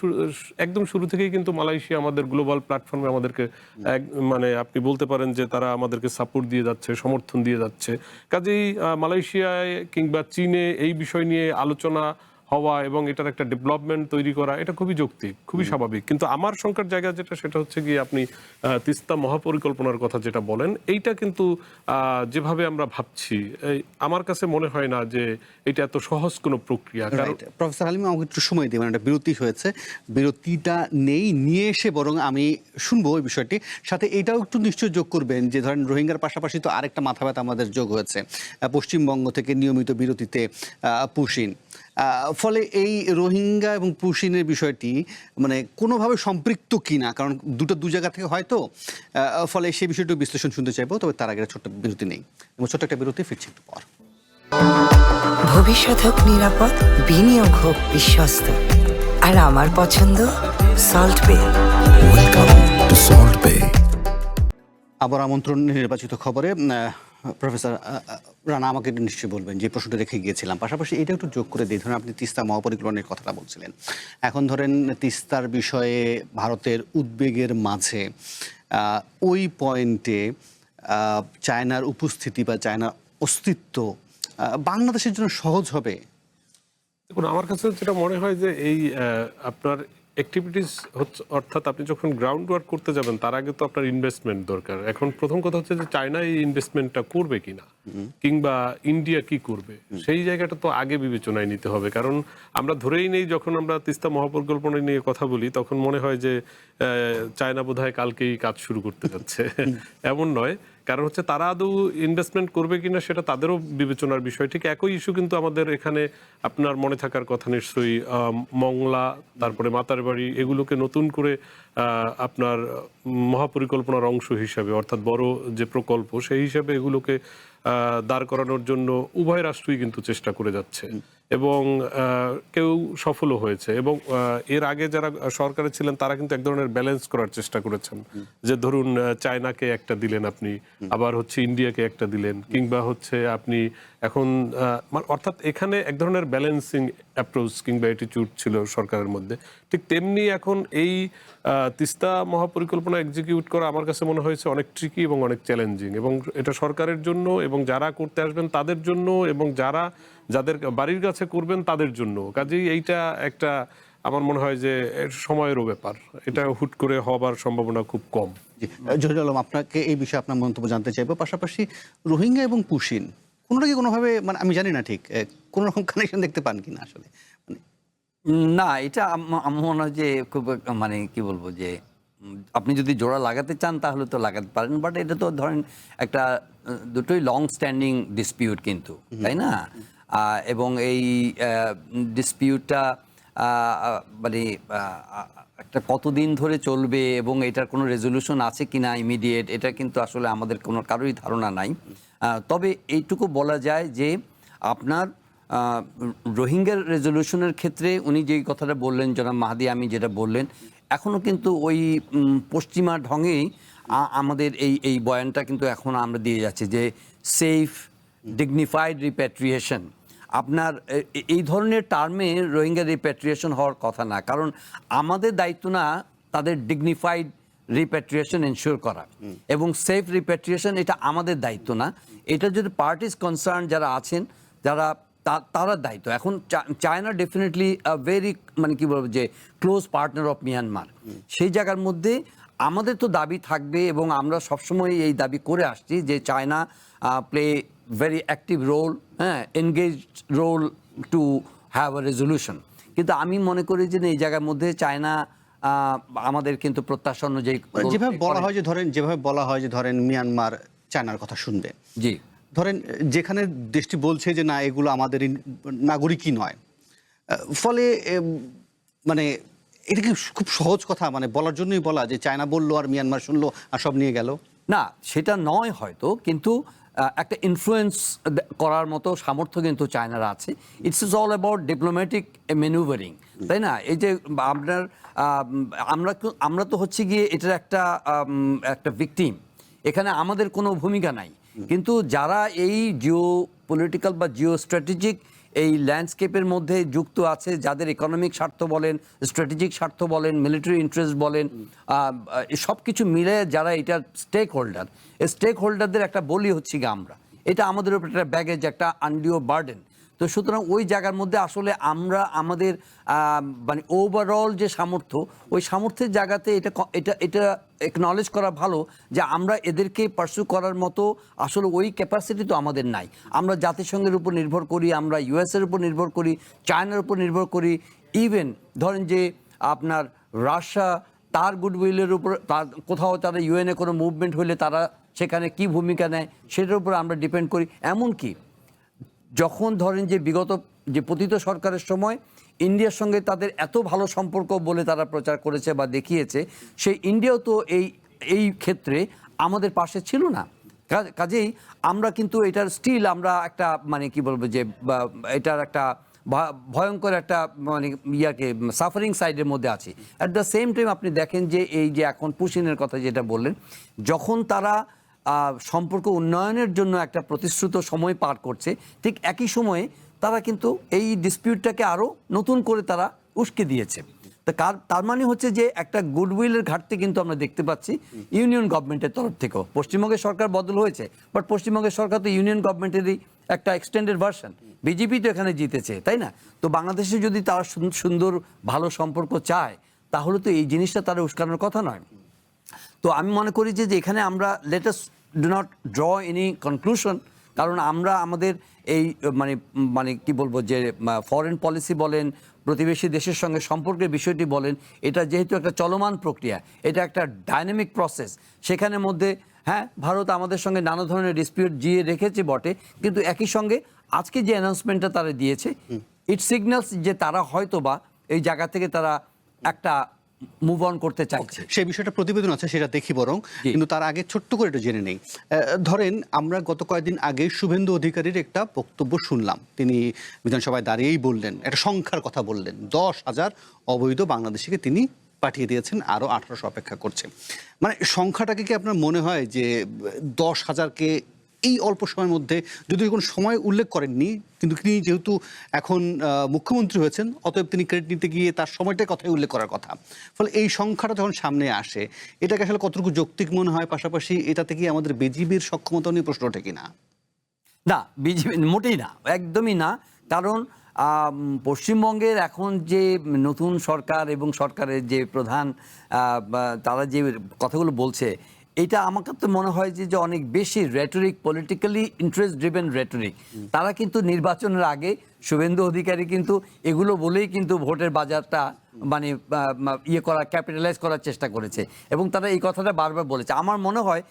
একদম শুরু থেকেই কিন্তু মালয়েশিয়া আমাদের গ্লোবাল প্ল্যাটফর্মে আমাদেরকে মানে আপনি বলতে পারেন যে তারা আমাদেরকে সাপোর্ট দিয়ে যাচ্ছে, সমর্থন দিয়ে যাচ্ছে। কাজেই মালয়েশিয়ায় কিংবা চীনে এই বিষয় নিয়ে আলোচনা হওয়া এবং এটার একটা ডেভেলপমেন্ট তৈরি করা, এটা খুবই যৌক্তিক, খুবই স্বাভাবিক। কিন্তু আমার শঙ্কার জায়গা যেটা, সেটা হচ্ছে গিয়ে আপনি তিস্তা মহাপরিকল্পনার কথা যেটা বলেন, এইটা কিন্তু যেভাবে আমরা ভাবছি, আমার কাছে মনে হয় না যে এটা এত সহজ কোনো প্রক্রিয়া। প্রফেসর হালিম, আমাকে একটু সময় দিবেন, একটা বিরতি হয়েছে, বিরতিটা নিয়ে এসে বরং আমি শুনবো ওই বিষয়টি। সাথে এটাও একটু নিশ্চয় যোগ করবেন যে ধরেন রোহিঙ্গার পাশাপাশি তো আরেকটা মাথা ব্যথা আমাদের যোগ হয়েছে, পশ্চিমবঙ্গ থেকে নিয়মিত বিরতিতে পুশিন। ফলে এই রোহিঙ্গা এবং পুশিনের বিষয়টি মানে কোনোভাবে সম্পৃক্ত কিনা, কারণ দু জায়গা থেকে হয়তো, ফলে সেই বিষয়টি বিশ্লেষণ শুনতে চাইবো। তবে তার আগে ছোট্ট বিরতি নেই, এবং ছোট্ট একটা বিরতি, ফিরছি একটু পর। ভবিষ্যৎ হোক নিরাপদ, বিনিয়োগ হোক বিশ্বস্ত, আর আমার পছন্দ সল্ট বে। ওয়েলকাম টু সল্ট বে। আবার আমন্ত্রণ নির্বাচিত খবরে। প্রফেসর রানা, আমাকে নিশ্চয়ই বলবেন যে প্রশ্নটা রেখে গিয়েছিলাম, পাশাপাশি এটা একটু যোগ করে দিই। ধরেন আপনি তিস্তা মহাপরিকল্পনার কথাটা বলছিলেন, এখন ধরেন তিস্তার বিষয়ে ভারতের উদ্বেগের মাঝে ওই পয়েন্টে চায়নার উপস্থিতি বা চায়নার অস্তিত্ব বাংলাদেশের জন্য সহজ হবে? দেখুন, আমার কাছে যেটা মনে হয় যে এই আপনার অ্যাক্টিভিটিস হচ্ছে, অর্থাৎ আপনি যখন গ্রাউন্ড ওয়ার্ক করতে যাবেন তার আগে তো আপনার ইনভেস্টমেন্ট দরকার। এখন প্রথম কথা হচ্ছে যে চায়না এই ইনভেস্টমেন্টটা করবে কিনা, কিংবা ইন্ডিয়া কি করবে, সেই জায়গাটা তো আগে বিবেচনায় নিতে হবে। কারণ আমরা ধরেই নেই, যখন আমরা তিস্তা মহাপরিকল্পনা নিয়ে কথা বলি তখন মনে হয় যে চায়না বোধহয় কালকেই কাজ শুরু করতে যাচ্ছে। এমন নয়, কারণ হচ্ছে তারা আদৌ ইনভেস্টমেন্ট করবে কিনা সেটা তাদেরও বিবেচনার বিষয়। ঠিক একই ইস্যু কিন্তু আমাদের এখানে আপনার মনে থাকার কথা নিশ্চয়ই, মংলা, তারপরে মাতারবাড়ি, এগুলোকে নতুন করে আপনার মহাপরিকল্পনার অংশ হিসাবে, অর্থাৎ বড় যে প্রকল্প সেই হিসাবে এগুলোকে দাঁড় করানোর জন্য উভয় রাষ্ট্রই কিন্তু চেষ্টা করে যাচ্ছে, এবং কেউ সফলও হয়েছে। এবং এর আগে যারা সরকারে ছিলেন তারা কিন্তু এক ধরনের ব্যালেন্স করার চেষ্টা করেছেন, যে ধরুন চায়নাকে একটা দিলেন আপনি, আবার হচ্ছে ইন্ডিয়াকে একটা দিলেন, কিংবা হচ্ছে আপনি এখন অর্থাৎ এখানে এক ধরনের ব্যালেন্সিং অ্যাপ্রোচ কিংবা অ্যাটিটিউড ছিল সরকারের মধ্যে। ঠিক তেমনি এখন এই তিস্তা মহাপরিকল্পনা এক্সিকিউট করা আমার কাছে মনে হয়েছে অনেক ট্রিকি এবং অনেক চ্যালেঞ্জিং, এবং এটা সরকারের জন্য এবং যারা করতে আসবেন তাদের জন্য এবং যাদের বাড়ির কাছে করবেন তাদের জন্য। কাজেই এইটা একটা আমার মনে হয় যে সময়েরও ব্যাপার, এটা হুট করে হবার সম্ভাবনা খুব কম। জহিরুল আলম, আপনাকে এই বিষয়ে আপনার মন্তব্য জানতে চাইবো। পাশাপাশি রোহিঙ্গা এবং পুশিন কোনোটা কি কোনোভাবে, মানে আমি জানি না ঠিক কোন রকম কানেকশন দেখতে পান কিনা আসলে? না, এটা আমার মনে হয় যে খুব মানে কি বলবো, যে আপনি যদি জোড়া লাগাতে চান তাহলে তো লাগাতে পারেন, বাট এটা তো ধরেন একটা দুটোই লং স্ট্যান্ডিং ডিসপিউট কিন্তু, তাই না? এবং এই ডিসপিউটটা মানে একটা কতদিন ধরে চলবে এবং এটার কোনো রেজলিউশন আছে কিনা ইমিডিয়েট, এটা কিন্তু আসলে আমাদের কোনো কারোরই ধারণা নাই। তবে এইটুকু বলা যায় যে আপনার রোহিঙ্গার রেজলিউশনের ক্ষেত্রে উনি যেই কথাটা বললেন, জনাব মাহাদি আমি যেটা বললেন, এখনও কিন্তু ওই পশ্চিমা ঢঙেই আমাদের এই বয়ানটা কিন্তু এখন আমরা দিয়ে যাচ্ছি যে সেফ ডিগনিফাইড রিপ্যাট্রিয়েশন। আপনার এই ধরনের টার্মে রোহিঙ্গা রিপ্যাট্রিয়েশন হওয়ার কথা না, কারণ আমাদের দায়িত্ব না তাদের ডিগনিফাইড রিপ্যাট্রিয়েশন এনশিওর করা, এবং সেফ রিপ্যাট্রিয়েশন এটা আমাদের দায়িত্ব না। এটা যদি পার্টিস কনসার্ন যারা আছেন তারা দায়িত্ব। এখন চায়না ডেফিনেটলি ভেরি মানে কি বলবো যে ক্লোজ পার্টনার অফ মিয়ানমার, সেই জায়গার মধ্যে আমাদের তো দাবি থাকবে এবং আমরা সবসময় এই দাবি করে আসছি যে China play very active role, হ্যাঁ, engaged role to have a resolution. কিন্তু আমি মনে করি যে এই জায়গার মধ্যে চায়না আমাদের কিন্তু প্রত্যাশা অনুযায়ী যেভাবে বলা হয় যে ধরেন মিয়ানমার চায়নার কথা শুনবে, জি, ধরেন যেখানে দেশটি বলছে যে না এগুলো আমাদের নাগরিকই নয়, ফলে মানে এটা কি খুব সহজ কথা, মানে বলার জন্যই বলা যে চায়না বললো আর মিয়ানমার শুনলো আর সব নিয়ে গেল? না, সেটা নয় হয়তো, কিন্তু একটা ইনফ্লুয়েন্স করার মতো সামর্থ্য কিন্তু চায়নার আছে। It's is all about diplomatic manoeuvring, তাই না? এই যে আপনার আমরা তো হচ্ছে গিয়ে এটার একটা ভিকটিম, এখানে আমাদের কোনো ভূমিকা নাই। কিন্তু যারা এই জিও পলিটিক্যাল বা জিও স্ট্র্যাটেজিক এই ল্যান্ডস্কেপের মধ্যে যুক্ত আছে, যাদের ইকোনমিক স্বার্থ বলেন, স্ট্র্যাটেজিক স্বার্থ বলেন, মিলিটারি ইন্টারেস্ট বলেন, সব কিছু মিলে যারা এটার স্টেক হোল্ডার, এই স্টেক হোল্ডারদের একটা বলি হচ্ছে গিয়ে আমরা, এটা আমাদের উপর একটা ব্যাগেজ, একটা আনডিউ বার্ডেন। তো সুতরাং ওই জায়গার মধ্যে আসলে আমরা আমাদের মানে ওভারঅল যে সামর্থ্য, ওই সামর্থ্যের জায়গাতে এটা একনলেজ করা ভালো যে আমরা এদেরকে পার্সু করার মতো আসলে ওই ক্যাপাসিটি তো আমাদের নাই। আমরা জাতিসংঘের উপর নির্ভর করি, আমরা ইউএসের উপর নির্ভর করি, চায়নার উপর নির্ভর করি, ইভেন ধরেন যে আপনার রাশিয়া তার গুডউইলের উপর, কোথাও তারা ইউএনএ কোনো মুভমেন্ট হলে তারা সেখানে কি ভূমিকা নেয় সেটার উপর আমরা ডিপেন্ড করি। এমনকি যখন ধরেন যে বিগত যে পতিত সরকারের সময় ইন্ডিয়ার সঙ্গে তাদের এত ভালো সম্পর্ক বলে তারা প্রচার করেছে বা দেখিয়েছে, সেই ইন্ডিয়াও তো এই ক্ষেত্রে আমাদের পাশে ছিল না। কাজেই আমরা কিন্তু এটার স্টিল আমরা একটা মানে কি বলবো যে এটার একটা ভয়ঙ্কর একটা মানে সাফারিং সাইডের মধ্যে আছি। অ্যাট দ্য সেম টাইম আপনি দেখেন যে এই যে এখন পুশিনের কথা যেটা বললেন, যখন তারা সম্পর্ক উন্নয়নের জন্য একটা প্রতিশ্রুত সময় পার করছে, ঠিক একই সময়ে তারা কিন্তু এই ডিসপিউটটাকে আরও নতুন করে তারা উস্কে দিয়েছে। তার মানে হচ্ছে যে একটা গুডউইলের ঘাটতি কিন্তু আমরা দেখতে পাচ্ছি ইউনিয়ন গভর্নমেন্টের তরফ থেকেও। পশ্চিমবঙ্গের সরকার বদল হয়েছে, বাট পশ্চিমবঙ্গের সরকার তো ইউনিয়ন গভর্নমেন্টেরই একটা এক্সটেন্ডেড ভার্সন। বিজেপি তো এখানে জিতেছে, তাই না? তো বাংলাদেশে যদি তারা সুন্দর ভালো সম্পর্ক চায়, তাহলে তো এই জিনিসটা তারা উস্কানোর কথা নয়। তো আমি মনে করি যে এখানে আমরা let us do not draw any conclusion, কারণ আমরা আমাদের এই মানে কি বলবো যে ফরেন পলিসি বলেন, প্রতিবেশী দেশের সঙ্গে সম্পর্কের বিষয়টি বলেন, এটা যেহেতু একটা চলমান প্রক্রিয়া, এটা একটা ডাইনামিক প্রসেস, সেখানের মধ্যে হ্যাঁ ভারত আমাদের সঙ্গে নানা ধরনের ডিসপিউট জিয়ে রেখেছে বটে, কিন্তু একই সঙ্গে আজকে যে অ্যানাউন্সমেন্টটা তারা দিয়েছে, ইট সিগন্যালস যে তারা হয়তো বা এই জায়গা থেকে তারা একটা মুভ অন করতে চাইছে। সেই বিষয়টা প্রতিবেদন আছে, সেটা দেখি বরং, কিন্তু তার আগে ছোট্ট করে একটু জেনে নেই। ধরেন আমরা গত কয়েকদিন আগে শুভেন্দু অধিকারীর একটা বক্তব্য শুনলাম, তিনি বিধানসভায় দাঁড়িয়েই বললেন, একটা সংখ্যার কথা বললেন, 10,000 অবৈধ বাংলাদেশিকে তিনি পাঠিয়ে দিয়েছেন, আরও 1800 অপেক্ষা করছে। মানে সংখ্যাটাকে কি আপনার মনে হয় যে 10,000কে এই অল্প সময়ের মধ্যে, যদি কোনো সময় উল্লেখ করেননি, কিন্তু তিনি যেহেতু এখন মুখ্যমন্ত্রী হয়েছেন, অতএব তিনি ক্রেডিট নিতে গিয়ে তার সময়টার কথাই উল্লেখ করার কথা, ফলে এই সংখ্যাটা যখন সামনে আসে, এটাকে আসলে কতটুকু যৌক্তিক মনে হয়? পাশাপাশি এটাতে কি আমাদের বিজিবির সক্ষমতা নিয়ে প্রশ্ন ওঠে কিনা? না, বিজেপি মোটেই না, একদমই না। কারণ পশ্চিমবঙ্গের এখন যে নতুন সরকার এবং সরকারের যে প্রধান তারা যে কথাগুলো বলছে, এটা আমাকে তো মনে হয় যে অনেক বেশি rhetoric, politically interest driven rhetoric. তারা কিন্তু নির্বাচনের আগে শুভেন্দু অধিকারী কিন্তু এগুলো বলেই কিন্তু ভোটের বাজারটা মানে ক্যাপিটালাইজ করার চেষ্টা করেছে, এবং তারা এই কথাটা বারবার বলেছে। আমার মনে হয়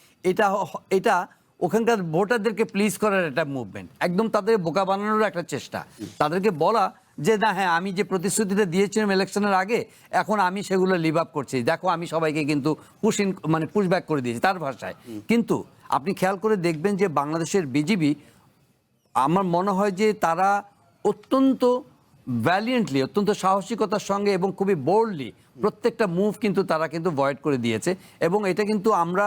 এটা ওখানকার ভোটারদেরকে প্লিজ করার একটা মুভমেন্ট, একদম তাদের বোকা বানানোর একটা চেষ্টা। তাদেরকে বলা যে না, হ্যাঁ আমি যে প্রতিশ্রুতিটা দিয়েছিলাম ইলেকশনের আগে, এখন আমি সেগুলো লিভ আপ করছি, দেখো আমি সবাইকে কিন্তু পুশব্যাক করে দিয়েছি তার ভাষায়। কিন্তু আপনি খেয়াল করে দেখবেন যে বাংলাদেশের বিজিবি, আমার মনে হয় যে তারা অত্যন্ত ভ্যালিয়েন্টলি, অত্যন্ত সাহসিকতার সঙ্গে এবং খুবই বোল্ডলি প্রত্যেকটা মুভ কিন্তু তারা কিন্তু ভয়েড করে দিয়েছে। এবং এটা কিন্তু আমরা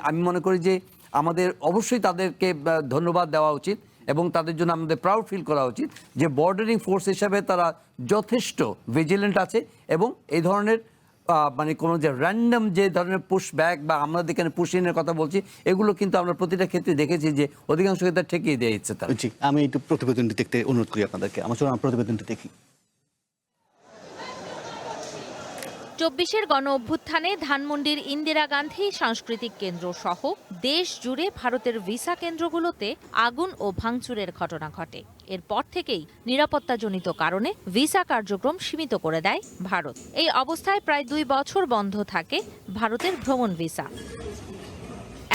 আমি মনে করি যে আমাদের অবশ্যই তাদেরকে ধন্যবাদ দেওয়া উচিত, এবং তাদের জন্য আমাদের প্রাউড ফিল করা উচিত যে বর্ডারিং ফোর্স হিসাবে তারা যথেষ্ট ভিজিলেন্ট আছে, এবং এই ধরনের কোনো যে র্যান্ডম যে ধরনের পুশব্যাক বা আমরা যেখানে পুশিনের কথা বলছি, এগুলো কিন্তু আমরা প্রতিটা ক্ষেত্রে দেখেছি যে অধিকাংশ ক্ষেত্রে ঠেকিয়ে দিয়ে দিচ্ছে তারা। জি, আমি একটু প্রতিবেদনটি দেখতে অনুরোধ করি আপনাদেরকে। আমার প্রতিবেদনটি দেখি। 24-এর গণ অভ্যুত্থানে ধানমন্ডির ইন্দিরা গান্ধী সাংস্কৃতিক কেন্দ্র সহ দেশ জুড়ে ভারতের ভিসা কেন্দ্রগুলোতে আগুন ও ভাঙচুরের ঘটনা ঘটে। এরপর থেকেই নিরাপত্তাজনিত কারণে ভিসা কার্যক্রম সীমিত করে দেয় ভারত। এই অবস্থায় প্রায় 2 বছর বন্ধ থাকে ভারতের ভ্রমণ ভিসা।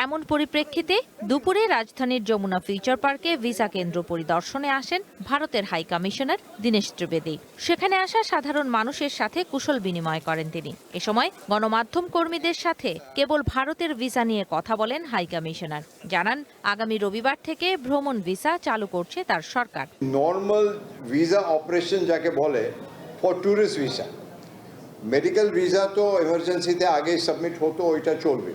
এমন পরিপ্রেক্ষিতে দুপুরে রাজধানীর যমুনা ফিউচার পার্কে ভিসা কেন্দ্র পরিদর্শনে আসেন ভারতের হাই কমিশনার দীনেশ ত্রিবেদী। সেখানে আসা সাধারণ মানুষের সাথে কুশল বিনিময় করেন তিনি। এ সময় গণমাধ্যম কর্মীদের সাথে কেবল ভারতের ভিসা নিয়ে কথা বলেন হাই কমিশনার। জানান, আগামী রবিবার থেকে ভ্রমণ ভিসা চালু করছে তার সরকার। নর্মাল ভিসা অপারেশন যাকে বলে for tourist visa, medical visa তো এমার্জেন্সিতে আগে সাবমিট হতো, ওইটা চলবে।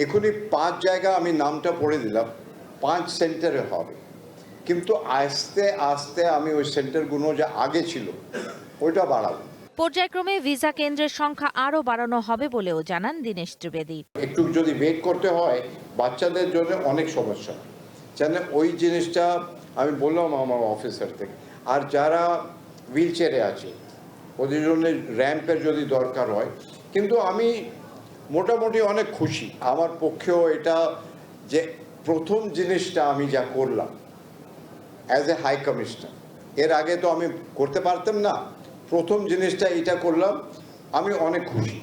এখনই 5 জায়গা আমি নামটা পড়ে দিলাম, 5 সেন্টারে হবে, কিন্তু আস্তে আস্তে আমি ওই সেন্টারগুলো যা আগে ছিল ওইটা বাড়াবো। পর্যায়ক্রমে ভিসা কেন্দ্রের সংখ্যা আরও বাড়ানো হবে বলেও জানান দীনেশ ত্রিবেদী। একটু যদি ওয়েট করতে হয় বাচ্চাদের জন্য অনেক সমস্যা, জানে ওই জিনিসটা আমি বললাম আমার অফিসার থেকে। আর যারা হুইল চেয়ারে আছে ওদের জন্য র্যাম্পের যদি দরকার হয়, কিন্তু আমি মোটামুটি অনেক খুশি। আমার পক্ষেও এটা যে প্রথম জিনিসটা আমি যা করলাম অ্যাজ এ হাই কমিশনার, এর আগে তো আমি করতে পারতাম না, প্রথম জিনিসটা এটা করলাম, আমি অনেক খুশি।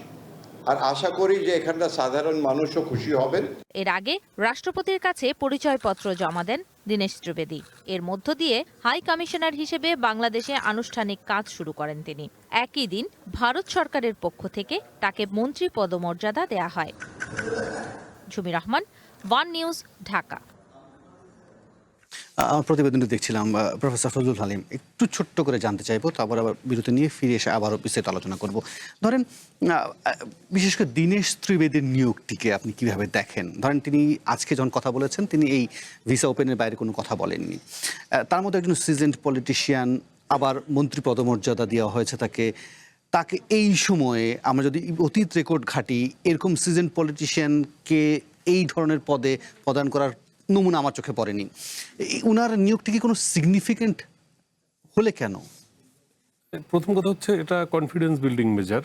আর আশা করি যে এখানটা সাধারণ মানুষও খুশি হবেন। এর আগে রাষ্ট্রপতির কাছে পরিচয়পত্র জমা দেন দীনেশ ত্রিবেদী। এর মধ্য দিয়ে হাই কমিশনার হিসেবে বাংলাদেশে আনুষ্ঠানিক কাজ শুরু করেন তিনি। একই দিন ভারত সরকারের পক্ষ থেকে তাকে মন্ত্রী পদমর্যাদা দেয়া হয়। ঝুমি রহমান, ওয়ান নিউজ, ঢাকা। প্রতিবেদনটি দেখছিলাম। প্রফেসর ফজলুল হালিম, একটু ছোট্ট করে জানতে চাইবো, তারপর আবার বিরতি নিয়ে ফিরে এসে আবারও বিস্তারিত আলোচনা করব। ধরেন বিশেষ করে দীনেশ ত্রিবেদীর নিয়োগটিকে আপনি কিভাবে দেখেন? ধরেন তিনি আজকে যখন কথা বলেছেন তিনি এই ভিসা ওপেনের বাইরে কোনো কথা বলেননি। তার মধ্যে একজন সিজেন্ড পলিটিশিয়ান, আবার মন্ত্রী পদমর্যাদা দেওয়া হয়েছে তাকে এই সময়ে আমরা যদি অতীত রেকর্ড ঘাঁটি, এরকম সিজেন্ড পলিটিশিয়ানকে এই ধরনের পদে প্রদান করার নমুনা আমার চোখে পড়েনি। উনার নিয়োগটি কি কোনো সিগনিফিকেন্ট হলে কেন? প্রথম কথা হচ্ছে এটা কনফিডেন্স বিল্ডিং মেজার,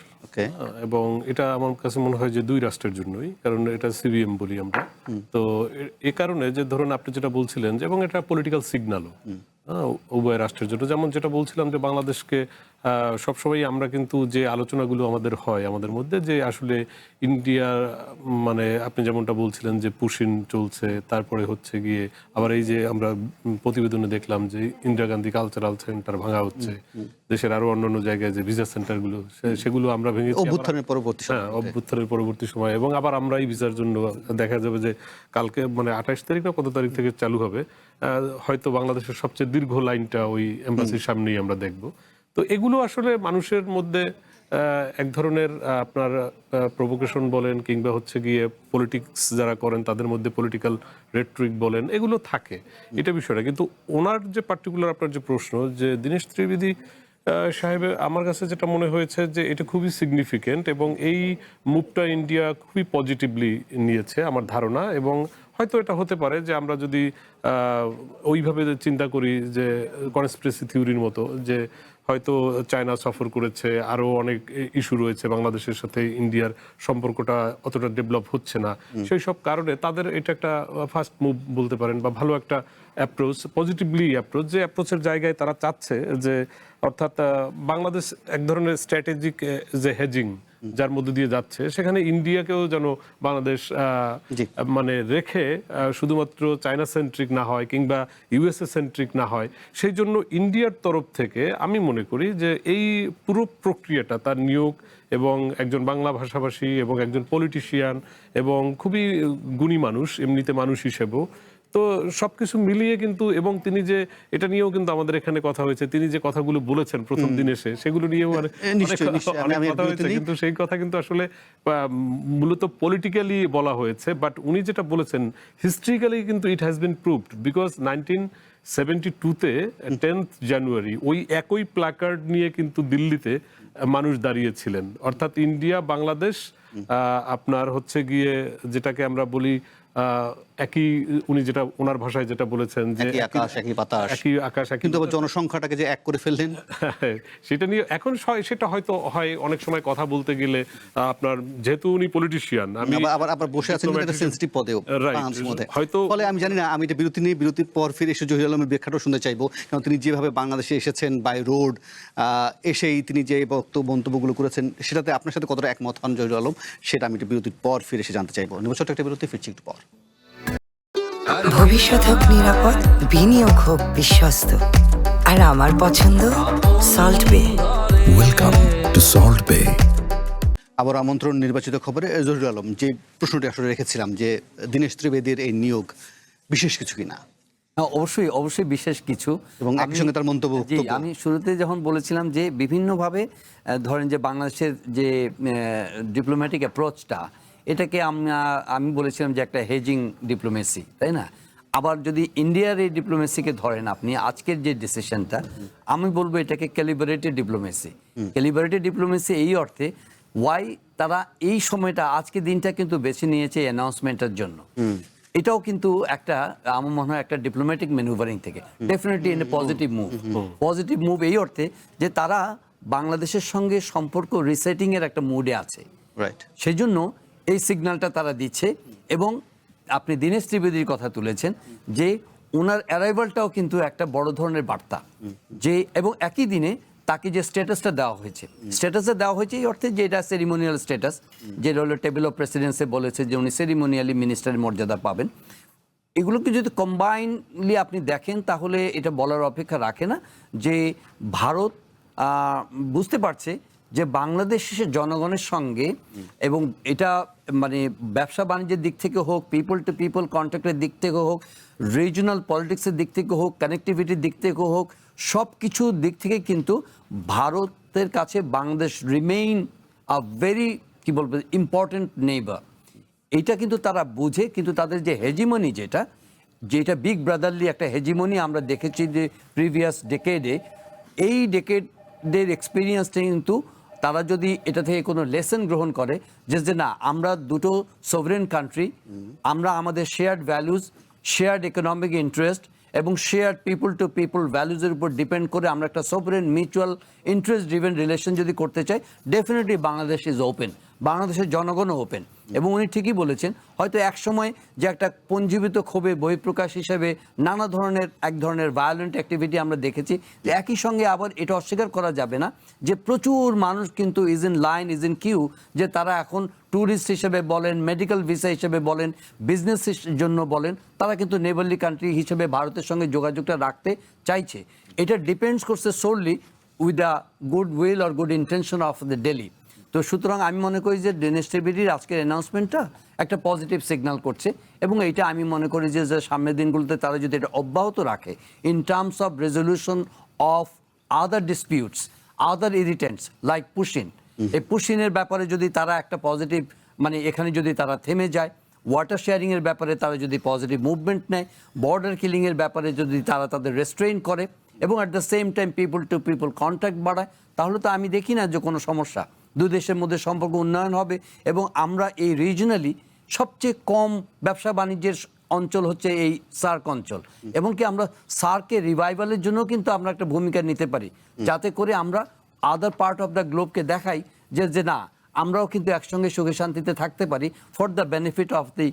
এবং এটা আমার কাছে মনে হয় যে 2 রাষ্ট্রের জন্যই, কারণ এটা সিবিএম বলি আমরা। তো এ কারণে যে ধরুন আপনি যেটা বলছিলেন, এবং এটা পলিটিক্যাল সিগন্যালও উভয় রাষ্ট্রের জন্য। যেমন যেটা বলছিলাম যে বাংলাদেশকে সবসময় আমরা কিন্তু যে আলোচনাগুলো আমাদের হয় আমাদের মধ্যে, যে আসলে ইন্ডিয়া মানে আপনি যেমনটা বলছিলেন যে পুশিন চলছে, তারপরে হচ্ছে গিয়ে আবার এই যে আমরা প্রতিবেদনে দেখলাম যে ইন্দিরা গান্ধী কালচারাল সেন্টার ভাঙা হচ্ছে, দেশের আরো অন্যান্য জায়গায় যে ভিসা সেন্টারগুলো সেগুলো আমরা ভেঙেছি অভ্যুত্থানের পরবর্তী সময়। এবং আবার আমরা এই ভিসার জন্য দেখা যাবে যে কালকে মানে 28 তারিখ না কত তারিখ থেকে চালু হবে, হয়তো বাংলাদেশের সবচেয়ে দীর্ঘ লাইনটা ওই এম্বাসির সামনেই আমরা দেখব। তো এগুলো আসলে মানুষের মধ্যে এক ধরনের আপনার প্রভোকেশন বলেন, কিংবা হচ্ছে গিয়ে পলিটিক্স যারা করেন তাদের মধ্যে পলিটিক্যাল রেটরিক বলেন, এগুলো থাকে, এটা বিষয়টা। কিন্তু ওনার যে পার্টিকুলার আপনার যে প্রশ্ন, যে দীনেশ ত্রিবেদী সাহেবের আমার কাছে যেটা মনে হয়েছে যে এটা খুবই সিগনিফিকেন্ট, এবং এই মুভটা ইন্ডিয়া খুবই পজিটিভলি নিয়েছে আমার ধারণা। এবং হয়তো এটা হতে পারে যে আমরা যদি ওইভাবে চিন্তা করি যে কনস্পিরেসি থিওরির মতো, যে হয়তো চায়না সফর করেছে, আরও অনেক ইস্যু রয়েছে বাংলাদেশের সাথে ইন্ডিয়ার সম্পর্কটা অতটা ডেভেলপ হচ্ছে না, সেই সব কারণে তাদের এটা একটা ফার্স্ট মুভ বলতে পারেন, বা ভালো একটা অ্যাপ্রোচ, পজিটিভলি অ্যাপ্রোচ, যে অ্যাপ্রোচের জায়গায় তারা চাচ্ছে যে অর্থাৎ বাংলাদেশ এক ধরনের স্ট্র্যাটেজিক যে হেজিং যার মধ্যে দিয়ে যাচ্ছে, সেখানে ইন্ডিয়াকেও যেন বাংলাদেশ মানে রেখে শুধুমাত্র চায়না সেন্ট্রিক না হয় কিংবা ইউএসএ সেন্ট্রিক না হয়, সেই জন্য ইন্ডিয়ার তরফ থেকে আমি মনে করি যে এই পুরো প্রক্রিয়াটা, তার নিয়োগ এবং একজন বাংলা ভাষাভাষী এবং একজন পলিটিশিয়ান এবং খুবই গুণী মানুষ এমনিতে মানুষ হিসেবেও, তো সবকিছু মিলিয়ে কিন্তু, এবং তিনি যে এটা নিয়েও কিন্তু আমাদের এখানে কথা হয়েছে, তিনি যে কথাগুলো বলেছেন প্রথম দিন এসে, সেগুলো নিয়েও অনেক কথা হয়েছে, কিন্তু সেই কথা কিন্তু আসলে মূলত পলিটিক্যালি বলা হয়েছে। বাট উনি যেটা বলেছেন হিস্ট্রিক্যালি কিন্তু it has been proved, because 1972-তে 10th জানুয়ারি ওই একই প্ল্যাকার্ড নিয়ে কিন্তু দিল্লিতে মানুষ দাঁড়িয়েছিলেন, অর্থাৎ ইন্ডিয়া বাংলাদেশ আপনার হচ্ছে গিয়ে যেটাকে আমরা বলি একই, উনি যেটা ওনার ভাষায় যেটা বলেছেন যে একই আকাশ একই বাতাস, একই আকাশ একই কিন্তু আবার জনসংখ্যাটাকে যে এক করে ফেললেন, সেটা নিয়ে এখন সেটা হয়তো হয় অনেক সময় কথা বলতে গেলে আপনার, যেহেতু উনি পলিটিশিয়ান, আমি আবার বসে আছেন কিন্তু একটা সেন্সিটিভ পদেও Right. বাংলাদেশের মধ্যে, হয়তো ফলে আমি জানি না, আমি এটা বিরতি নিয়ে বিরতির পর ফিরে এসে জহির আলমের ব্যাখ্যাটাও শুনতে চাইবো, কারণ তিনি যেভাবে বাংলাদেশে এসেছেন বাই রোড, এসেই তিনি যে মন্তব্যগুলো করেছেন সেটাতে আপনার সাথে কতটা একমত হন জহির আলম, সেটা আমি একটা বিরতির পর ফিরে এসে জানতে চাইবো। নিবছর একটা বিরতি, ফিরছি একটু পর। ভবিষ্যৎ হোক নিরাপদ, বিনিয়োগ হোক বিশ্বস্ত, আর আমার পছন্দ সল্ট বে। Welcome to Salt Bay. আবার আমন্ত্রণ নির্বাচিত খবরে। জহির আলম, যে প্রশ্নটি আসলে রেখেছিলাম যে দীনেশ ত্রিবেদীর এই নিয়োগ বিশেষ কিছু কিনা, অবশ্যই অবশ্যই বিশেষ কিছু, এবং একই সঙ্গে তার মন্তব্য। জি, আমি শুরুতে যখন বলেছিলাম যে বিভিন্নভাবে ধরেন যে বাংলাদেশের যে ডিপ্লোম্যাটিক অ্যাপ্রোচটা, এটাকে আমি বলেছিলাম যে একটা হেজিং ডিপ্লোমেসি, তাই না? আবার যদি ইন্ডিয়ার এই ডিপ্লোমেসিকে ধরেন আপনি, আজকের যে ডিসিশনটা, আমি বলবো এটাকে ক্যালিব্রেটেড ডিপ্লোমেসি। ক্যালিব্রেটেড ডিপ্লোমেসি এই অর্থে ওয়াই তারা এই সময়টা, আজকে দিনটা কিন্তু বেছে নিয়েছে অ্যানাউন্সমেন্টের জন্য। এটাও কিন্তু একটা, আমার মনে হয় একটা ডিপ্লোম্যাটিক ম্যানুভারিং থেকে definitely in a positive move. Positive move এই অর্থে যে তারা বাংলাদেশের সঙ্গে সম্পর্ক রিসেটিং এর একটা মুডে আছে, রাইট। সেই জন্য এই সিগন্যালটা তারা দিচ্ছে। এবং আপনি দীনেশ ত্রিবেদীর কথা তুলেছেন যে ওনার অ্যারাইভালটাও কিন্তু একটা বড় ধরনের বার্তা, যে এবং একই দিনে তাকে যে স্ট্যাটাসটা দেওয়া হয়েছে, স্ট্যাটাসটা দেওয়া হয়েছে এই অর্থে যে এটা সেরিমোনিয়াল স্ট্যাটাস, যেটা হলো টেবিল অফ প্রেসিডেন্সে বলেছে যে উনি সেরিমোনিয়ালি মিনিস্টারের মর্যাদা পাবেন। এগুলোকে যদি কম্বাইনলি আপনি দেখেন তাহলে এটা বলার অপেক্ষা রাখে না যে ভারত বুঝতে পারছে যে বাংলাদেশের জনগণের সঙ্গে, এবং এটা মানে ব্যবসা বাণিজ্যের দিক থেকে হোক, পিপল টু পিপল কন্ট্যাক্টের দিক থেকে হোক, রিজিওনাল পলিটিক্সের দিক থেকে হোক, কানেক্টিভিটির দিক থেকে হোক, সব কিছুর দিক থেকে কিন্তু ভারতের কাছে বাংলাদেশ রিমেইন আ ভেরি, কি বলবো, ইম্পর্টেন্ট নেইবার। এইটা কিন্তু তারা বুঝে, কিন্তু তাদের যে হেজিমনি, যেটা বিগ ব্রাদারলি একটা হেজিমনি আমরা দেখেছি যে প্রিভিয়াস ডেকেডে, এই ডেকেডের এক্সপিরিয়েন্সটা কিন্তু তারা যদি এটা থেকে কোনো লেসন গ্রহণ করে যে না, আমরা দুটো সভরেন কান্ট্রি, আমরা আমাদের shared values, shared economic interest এবং শেয়ার্ড পিপল টু পিপল ভ্যালুজের উপর ডিপেন্ড করে আমরা একটা sovereign mutual interest driven relation যদি করতে চাই, ডেফিনেটলি বাংলাদেশ ইজ ওপেন, বাংলাদেশের জনগণও ওপেন। এবং উনি ঠিকই বলেছেন, হয়তো এক সময় যে একটা পঞ্জীবিত ক্ষোভে বহিঃপ্রকাশ হিসেবে নানা ধরনের এক ধরনের ভায়োলেন্ট অ্যাক্টিভিটি আমরা দেখেছি, একই সঙ্গে আবার এটা অস্বীকার করা যাবে না যে প্রচুর মানুষ কিন্তু is in line, is in queue, যে তারা এখন ট্যুরিস্ট হিসেবে বলেন, মেডিকেল ভিসা হিসেবে বলেন, বিজনেস জন্য বলেন, তারা কিন্তু নেবারলি কান্ট্রি হিসেবে ভারতের সঙ্গে যোগাযোগটা রাখতে চাইছে। এটা ডিপেন্ডস করছে solely with the good will or good intention of the daily. তো সুতরাং আমি মনে করি যে দীনেশ ত্রিবেদীর আজকের অ্যানাউন্সমেন্টটা একটা পজিটিভ সিগন্যাল করছে, এবং এইটা আমি মনে করি যে সামনের দিনগুলোতে তারা যদি এটা অব্যাহত রাখে in terms of resolution of other disputes, other irritants like push in, এই পুশিনের ব্যাপারে যদি তারা একটা পজিটিভ, মানে এখানে যদি তারা থেমে যায়, ওয়াটার শেয়ারিংয়ের ব্যাপারে তারা যদি পজিটিভ মুভমেন্ট নেয়, বর্ডার কিলিংয়ের ব্যাপারে যদি তারা তাদের রেস্ট্রেইন করে, এবং at the same time people to people contact বাড়ায়, তাহলে তো আমি দেখি না যে কোনো সমস্যা। দুই দেশের মধ্যে সম্পর্ক উন্নয়ন হবে, এবং আমরা এই রিজনালি সবচেয়ে কম ব্যবসা বাণিজ্যের অঞ্চল হচ্ছে এই সার্ক অঞ্চল, এবং কি আমরা সার্কের রিভাইভালের জন্য কিন্তু আমরা একটা ভূমিকা নিতে পারি, যাতে করে আমরা আদার পার্ট অফ দ্য গ্লোবকে দেখাই যে না, আমরাও কিন্তু একসঙ্গে সুখে শান্তিতে থাকতে পারি for the benefit of the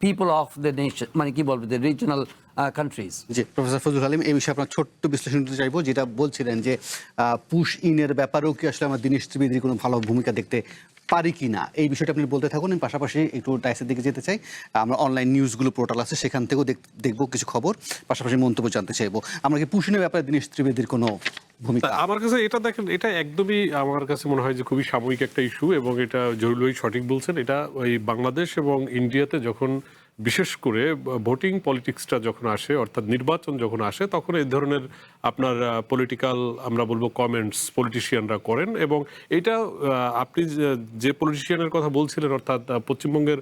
people of the nation, মানে কি বলবো, দ্য রিজনাল কান্ট্রিজ। জি, প্রফেসর ফজলুল আলিম, এই বিষয়ে আপনার ছোট্ট বিশ্লেষণ দিতে চাইবো, যেটা বলছিলেন যে পুশ ইনের ব্যাপারেও কি আসলে আমরা দীনেশ ত্রিবেদীর কোনো ভালো ভূমিকা দেখতে পারি কি না, এই বিষয়টা আপনি বলতে থাকুন। আমি পাশাপাশি একটু ডাইসের দিকে যেতে চাই। আমরা অনলাইন নিউজগুলো পোর্টাল আছে, সেখান থেকেও দেখবো কিছু খবর, পাশাপাশি মন্তব্য জানতে চাইবো। আমরা কি পুশ ইনের ব্যাপারে দীনেশ ত্রিবেদীর কোনো ভূমিকা? আমার কাছে এটা দেখেন, এটা একদমই আমার কাছে মনে হয় যে খুবই সাময়িক একটা ইস্যু, এবং এটা জহিরুল ভাই সঠিক বলছেন। এটা ওই বাংলাদেশ এবং ইন্ডিয়াতে যখন বিশেষ করে ভোটিং পলিটিক্সটা যখন আসে, অর্থাৎ নির্বাচন যখন আসে, তখন এই ধরনের আপনার পলিটিক্যাল আমরা বলবো কমেন্টস পলিটিশিয়ানরা করেন, এবং এটা আপনি যে পলিটিশিয়ানের কথা বলছিলেন অর্থাৎ পশ্চিমবঙ্গের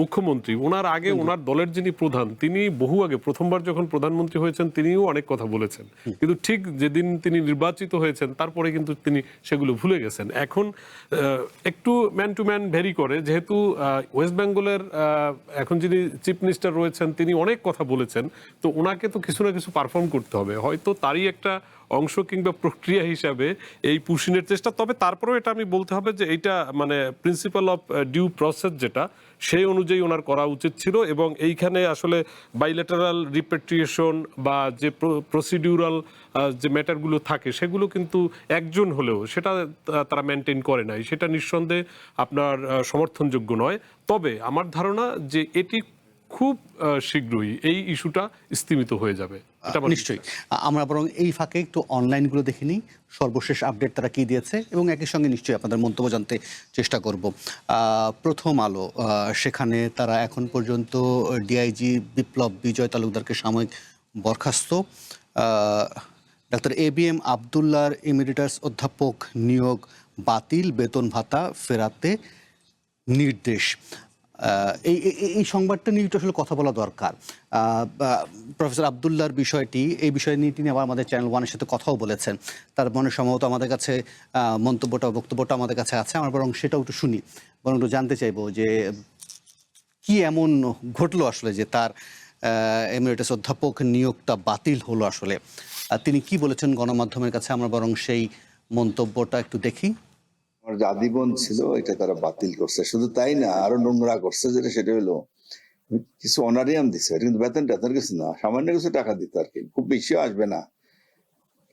মুখ্যমন্ত্রী, ওনার আগে ওনার দলের যিনি প্রধান তিনি বহু আগে প্রথমবার যখন প্রধানমন্ত্রী হয়েছেন তিনিও অনেক কথা বলেছেন, কিন্তু ঠিক যেদিন তিনি নির্বাচিত হয়েছেন তারপরে কিন্তু তিনি সেগুলো ভুলে গেছেন। এখন একটু ম্যান টু ম্যান ভেরি করে, যেহেতু ওয়েস্ট বেঙ্গলের এখন যিনি চিফ মিনিস্টার রয়েছেন তিনি অনেক কথা বলেছেন, তো ওনাকে তো কিছু না কিছু পারফর্ম করতে হবে, হয়তো তারই একটা অংশ কিংবা প্রক্রিয়া হিসাবে এই পুশিনের চেষ্টা। তবে তারপরেও এটা আমি বলতে হবে যে এইটা মানে প্রিন্সিপাল অফ ডিউ প্রসেস যেটা সেই অনুযায়ী ওনার করা উচিত ছিল, এবং এইখানে আসলে বাইলেটারাল রিপেট্রিয়েশন বা যে প্রসিডিউরাল যে ম্যাটারগুলো থাকে সেগুলো কিন্তু একজন হলেও সেটা তারা মেনটেন করে নাই, সেটা নিঃসন্দেহে আপনার সমর্থনযোগ্য নয়। তবে আমার ধারণা যে এটি খুব শীঘ্রই এই ইস্যুটা স্থিমিত হয়ে যাবে। নিশ্চয়ই আমরা বরং এই ফাঁকে একটু অনলাইনগুলো দেখে নিই, সর্বশেষ আপডেট তারা কি দিয়েছে, এবং একই সঙ্গে নিশ্চয়ই আপনাদের মন্তব্য জানতে চেষ্টা করব। প্রথম আলো, সেখানে তারা এখন পর্যন্ত ডিআইজি বিপ্লব বিজয় তালুকদারকে সাময়িক বরখাস্ত, ডাক্তার ABM আবদুল্লাহর এমিরিটাস অধ্যাপক নিয়োগ বাতিল, বেতন ভাতা ফেরাতে নির্দেশ। এই সংবাদটা নিয়ে একটু আসলে কথা বলা দরকার। প্রফেসর আবদুল্লাহর বিষয়টি, এই বিষয় নিয়ে তিনি আবার আমাদের চ্যানেল ওয়ানের সাথে কথাও বলেছেন, তার মনে সম্ভবত আমাদের কাছে বক্তব্যটা আমাদের কাছে আছে, আমরা বরং সেটাও একটু শুনি, বরং একটু জানতে চাইবো যে কি এমন ঘটলো আসলে যে তার এমিরেটাস অধ্যাপক নিয়োগটা বাতিল হলো আসলে। তিনি কি বলেছেন গণমাধ্যমের কাছে, আমরা বরং সেই মন্তব্যটা একটু দেখি। আমার যে আদিবন ছিল এটা তারা বাতিল করছে, শুধু তাই না আরো নোংরা করছে, যেটা সেটা হলো কিছু অনারিয়াম দিচ্ছে, কিন্তু বেতন টেতন কিছু না, সামান্য কিছু টাকা দিতে আর কি, খুব বেশিও আসবে না,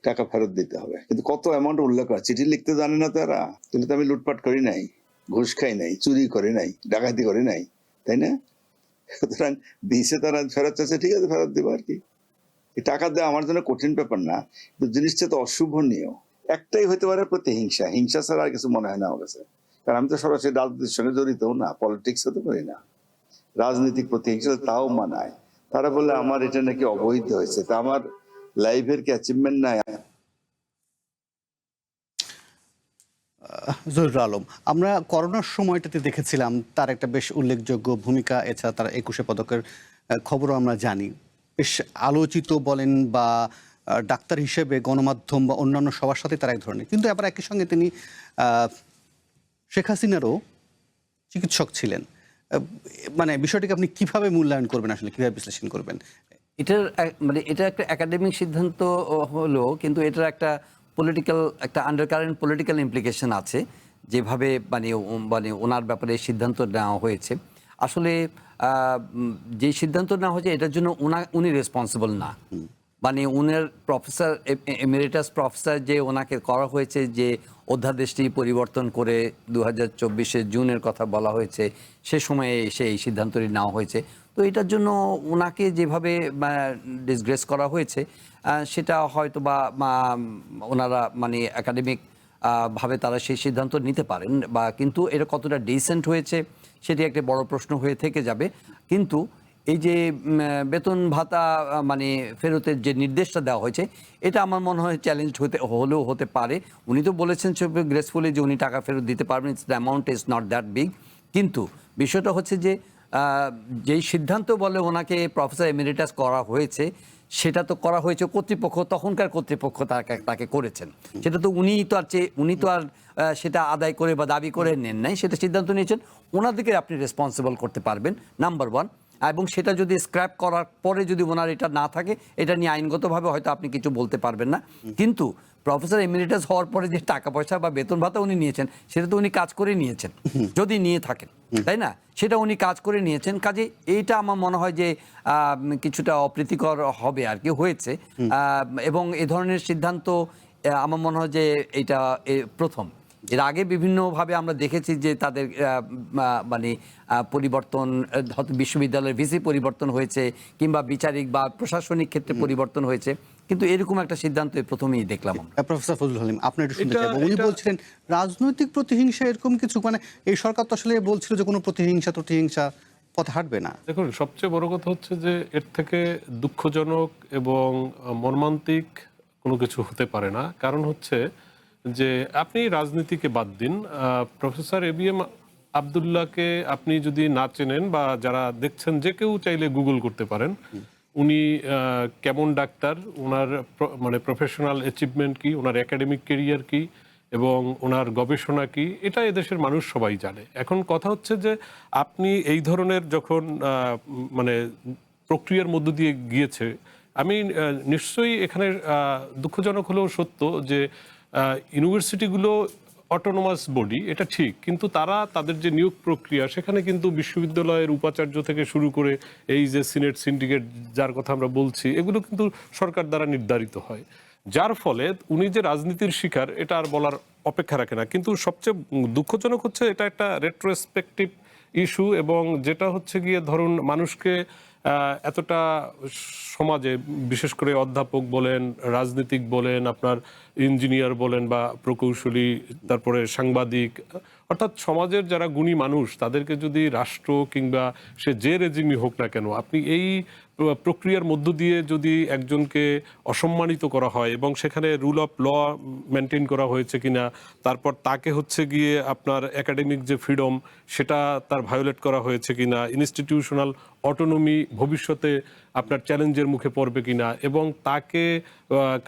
টাকা ফেরত দিতে হবে। কিন্তু কত অ্যামাউন্ট উল্লেখ করা, চিঠি লিখতে জানে না তারা, কিন্তু আমি লুটপাট করি নাই, ঘুষ খাই নাই, চুরি করি নাই, ডাকাতি করি নাই, তাই না? সুতরাং দিয়েছে তারা, ফেরত চাচ্ছে, ঠিক আছে ফেরত দিব আর কি। এই টাকা দেওয়া আমার জন্য কঠিন ব্যাপার না, কিন্তু জিনিসটা তো অশুভনীয়। একটাই হইতে পারে প্রতিহিংসা, হিংসা ছাড়া আর কিছু মনে হয় না আমার কাছে, কারণ আমি তো সরাসরি রাজনীতির সঙ্গে জড়িতও না, পলিটিক্সও তো করি না। রাজনৈতিক প্রতিহিংসা তাও মানায়, তারা বললে আমার এটা নাকি অবৈধ হয়েছে, তা আমার লাইফের কি অ্যাচিভমেন্ট নাই? জহিরুল আলম, আমরা করোনার সময়টাতে দেখেছিলাম তার একটা বেশ উল্লেখযোগ্য ভূমিকা, এছাড়া তার 21শে পদকের খবরও আমরা জানি, বেশ আলোচিত বলেন বা ডাক্তার হিসেবে গণমাধ্যম বা অন্যান্য সবার সাথে তার এক ধরনের, কিন্তু আবার একই সঙ্গে তিনি শেখ হাসিনারও চিকিৎসক ছিলেন। মানে বিষয়টিকে আপনি কিভাবে মূল্যায়ন করবেন, আসলে কিভাবে বিশ্লেষণ করবেন? এটা একটা একাডেমিক সিদ্ধান্ত হলো, কিন্তু এটার একটা পলিটিক্যাল, একটা আন্ডারকারেন্ট পলিটিক্যাল ইমপ্লিকেশন আছে, যেভাবে মানে ওনার ব্যাপারে সিদ্ধান্ত নেওয়া হয়েছে। আসলে যে সিদ্ধান্ত নেওয়া হয়েছে এটার জন্য উনি রেসপন্সিবল না। মানে উনার প্রফেসর, এমিরেটাস প্রফেসর যে ওনাকে করা হয়েছে, যে অধ্যাদেশটি পরিবর্তন করে 2024 জুনের কথা বলা হয়েছে, সে সময়ে এসে এই সিদ্ধান্তটি নেওয়া হয়েছে। তো এটার জন্য ওনাকে যেভাবে ডিসগ্রেস করা হয়েছে সেটা হয়তো বা ওনারা মানে একাডেমিক ভাবে তারা সেই সিদ্ধান্ত নিতে পারেন, বা কিন্তু এটা কতটা ডিসেন্ট হয়েছে সেটি একটা বড় প্রশ্ন হয়ে থেকে যাবে। কিন্তু এই যে বেতন ভাতা মানে ফেরতের যে নির্দেশটা দেওয়া হয়েছে, এটা আমার মনে হয় চ্যালেঞ্জ হলেও হতে পারে। উনি তো বলেছেন গ্রেসফুলি যে উনি টাকা ফেরত দিতে পারবেন, the amount is not that big. কিন্তু বিষয়টা হচ্ছে যে যেই সিদ্ধান্ত বলে ওনাকে প্রফেসর এমিরেটাস করা হয়েছে, সেটা তো করা হয়েছে কর্তৃপক্ষ, তখনকার কর্তৃপক্ষ তাকে করেছেন, সেটা তো উনি তো আর সেটা আদায় করে বা দাবি করে নেন নাই, সেটা সিদ্ধান্ত নিয়েছেন, ওনাদেরকে আপনি রেসপন্সিবল করতে পারবেন, নাম্বার ওয়ান। এবং সেটা যদি স্ক্র্যাপ করার পরে যদি ওনার এটা না থাকে, এটা নিয়ে আইনগতভাবে হয়তো আপনি কিছু বলতে পারবেন না। কিন্তু প্রফেসর এমিরেটাস হওয়ার পরে যে টাকা পয়সা বা বেতন ভাতা উনি নিয়েছেন, সেটা তো উনি কাজ করে নিয়েছেন, যদি নিয়ে থাকেন, তাই না? সেটা উনি কাজ করে নিয়েছেন, কাজে এইটা আমার মনে হয় যে কিছুটা অপ্রীতিকর হবে আর কি হয়েছে। এবং এ ধরনের সিদ্ধান্ত আমার মনে হয় যে এটা প্রথম। এর আগে বিভিন্নভাবে আমরা দেখেছি যে তাদের মানে পরিবর্তন, হয়তো বিশ্ববিদ্যালয়ের ভিসি পরিবর্তন হয়েছে, কিংবা বিচারিক বা প্রশাসনিক ক্ষেত্রে পরিবর্তন হয়েছে, কিন্তু এরকম একটা সিদ্ধান্ত প্রথমেই দেখলাম। প্রফেসর ফজলুল হালিম, আপনি একটু শুনতে চাইবো, উনি বলছিলেন রাজনৈতিক প্রতিহিংসা এরকম কিছু, মানে এই সরকার তো আসলে বলছিল যে কোনো প্রতিহিংসা পথে হাঁটবে না। দেখুন, সবচেয়ে বড় কথা হচ্ছে যে এর থেকে দুঃখজনক এবং মর্মান্তিক কোনো কিছু হতে পারে না। কারণ হচ্ছে যে আপনি রাজনীতিকে বাদ দিন, প্রফেসর এবিএম আব্দুল্লাহকে আপনি যদি না চেনেন বা যারা দেখছেন, যে কেউ চাইলে গুগল করতে পারেন উনি কেমন ডাক্তার, ওনার মানে প্রফেশনাল অ্যাচিভমেন্ট কি, ওনার একাডেমিক কেরিয়ার কি এবং ওনার গবেষণা কি, এটা এদেশের মানুষ সবাই জানে। এখন কথা হচ্ছে যে আপনি এই ধরনের যখন মানে প্রক্রিয়ার মধ্য দিয়ে গিয়েছে, আমি নিশ্চয়ই এখানে দুঃখজনক হলেও সত্য যে ইউনিভার্সিটিগুলো অটোনোমাস বডি, এটা ঠিক, কিন্তু তারা তাদের যে নিয়োগ প্রক্রিয়া সেখানে কিন্তু বিশ্ববিদ্যালয়ের উপাচার্য থেকে শুরু করে এই যে সিনেট সিন্ডিকেট যার কথা আমরা বলছি, এগুলো কিন্তু সরকার দ্বারা নির্ধারিত হয়, যার ফলে উনি যে রাজনীতির শিকার এটা আর বলার অপেক্ষা রাখে না। কিন্তু সবচেয়ে দুঃখজনক হচ্ছে এটা একটা রেট্রোস্পেক্টিভ ইস্যু, এবং যেটা হচ্ছে গিয়ে ধরুন মানুষকে এতটা সমাজে বিশেষ করে অধ্যাপক বলেন, রাজনীতিক বলেন, আপনার ইঞ্জিনিয়ার বলেন বা প্রকৌশলী, তারপরে সাংবাদিক, অর্থাৎ সমাজের যারা গুণী মানুষ তাদেরকে যদি রাষ্ট্র কিংবা সে যে রেজিমই হোক না কেন, আপনি এই প্রক্রিয়ার মধ্য দিয়ে যদি একজনকে অসম্মানিত করা হয় এবং সেখানে রুল অফ ল মেনটেন করা হয়েছে কিনা, তারপর তাকে হচ্ছে গিয়ে আপনার একাডেমিক যে ফ্রিডম সেটা তার ভায়োলেট করা হয়েছে কিনা, ইনস্টিটিউশনাল অটোনমি ভবিষ্যতে আপনার চ্যালেঞ্জের মুখে পড়বে কিনা, এবং তাকে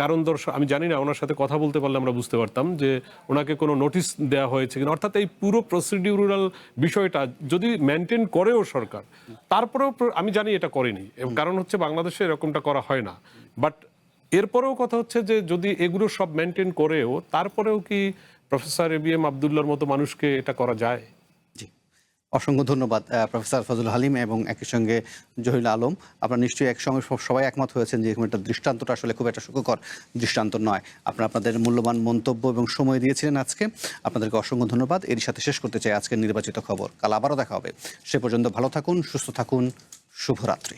কারণ দর্শক, আমি জানি না, ওনার সাথে কথা বলতে পারলে আমরা বুঝতে পারতাম যে ওনাকে কোনো নোটিশ দেওয়া হয়েছে কিনা, অর্থাৎ এই পুরো প্রসিডিউরাল বিষয়টা যদি মেনটেন করেও সরকার, তারপরেও আমি জানি এটা করেনি, কারণ হচ্ছে বাংলাদেশে এরকমটা করা হয় না, বাট এরপরেও কথা হচ্ছে যে যদি এগুলো সব মেনটেন করেও তারপরেও কি প্রফেসর এবিএম আব্দুল্লাহর মতো মানুষকে এটা করা যায়? অসংখ্য ধন্যবাদ প্রফেসর ফজলুল হালিম এবং একই সঙ্গে জহিরুল আলম। আপনারা নিশ্চয়ই একসঙ্গে সবাই একমত হয়েছেন যে এরকম একটা দৃষ্টান্তটা আসলে খুব একটা সুখকর দৃষ্টান্ত নয়। আপনারা আপনাদের মূল্যবান মন্তব্য এবং সময় দিয়েছিলেন আজকে, আপনাদেরকে অসংখ্য ধন্যবাদ। এরই সাথে শেষ করতে চাই আজকের নির্বাচিত খবর। কাল আবারও দেখা হবে, সে পর্যন্ত ভালো থাকুন, সুস্থ থাকুন, শুভরাত্রি।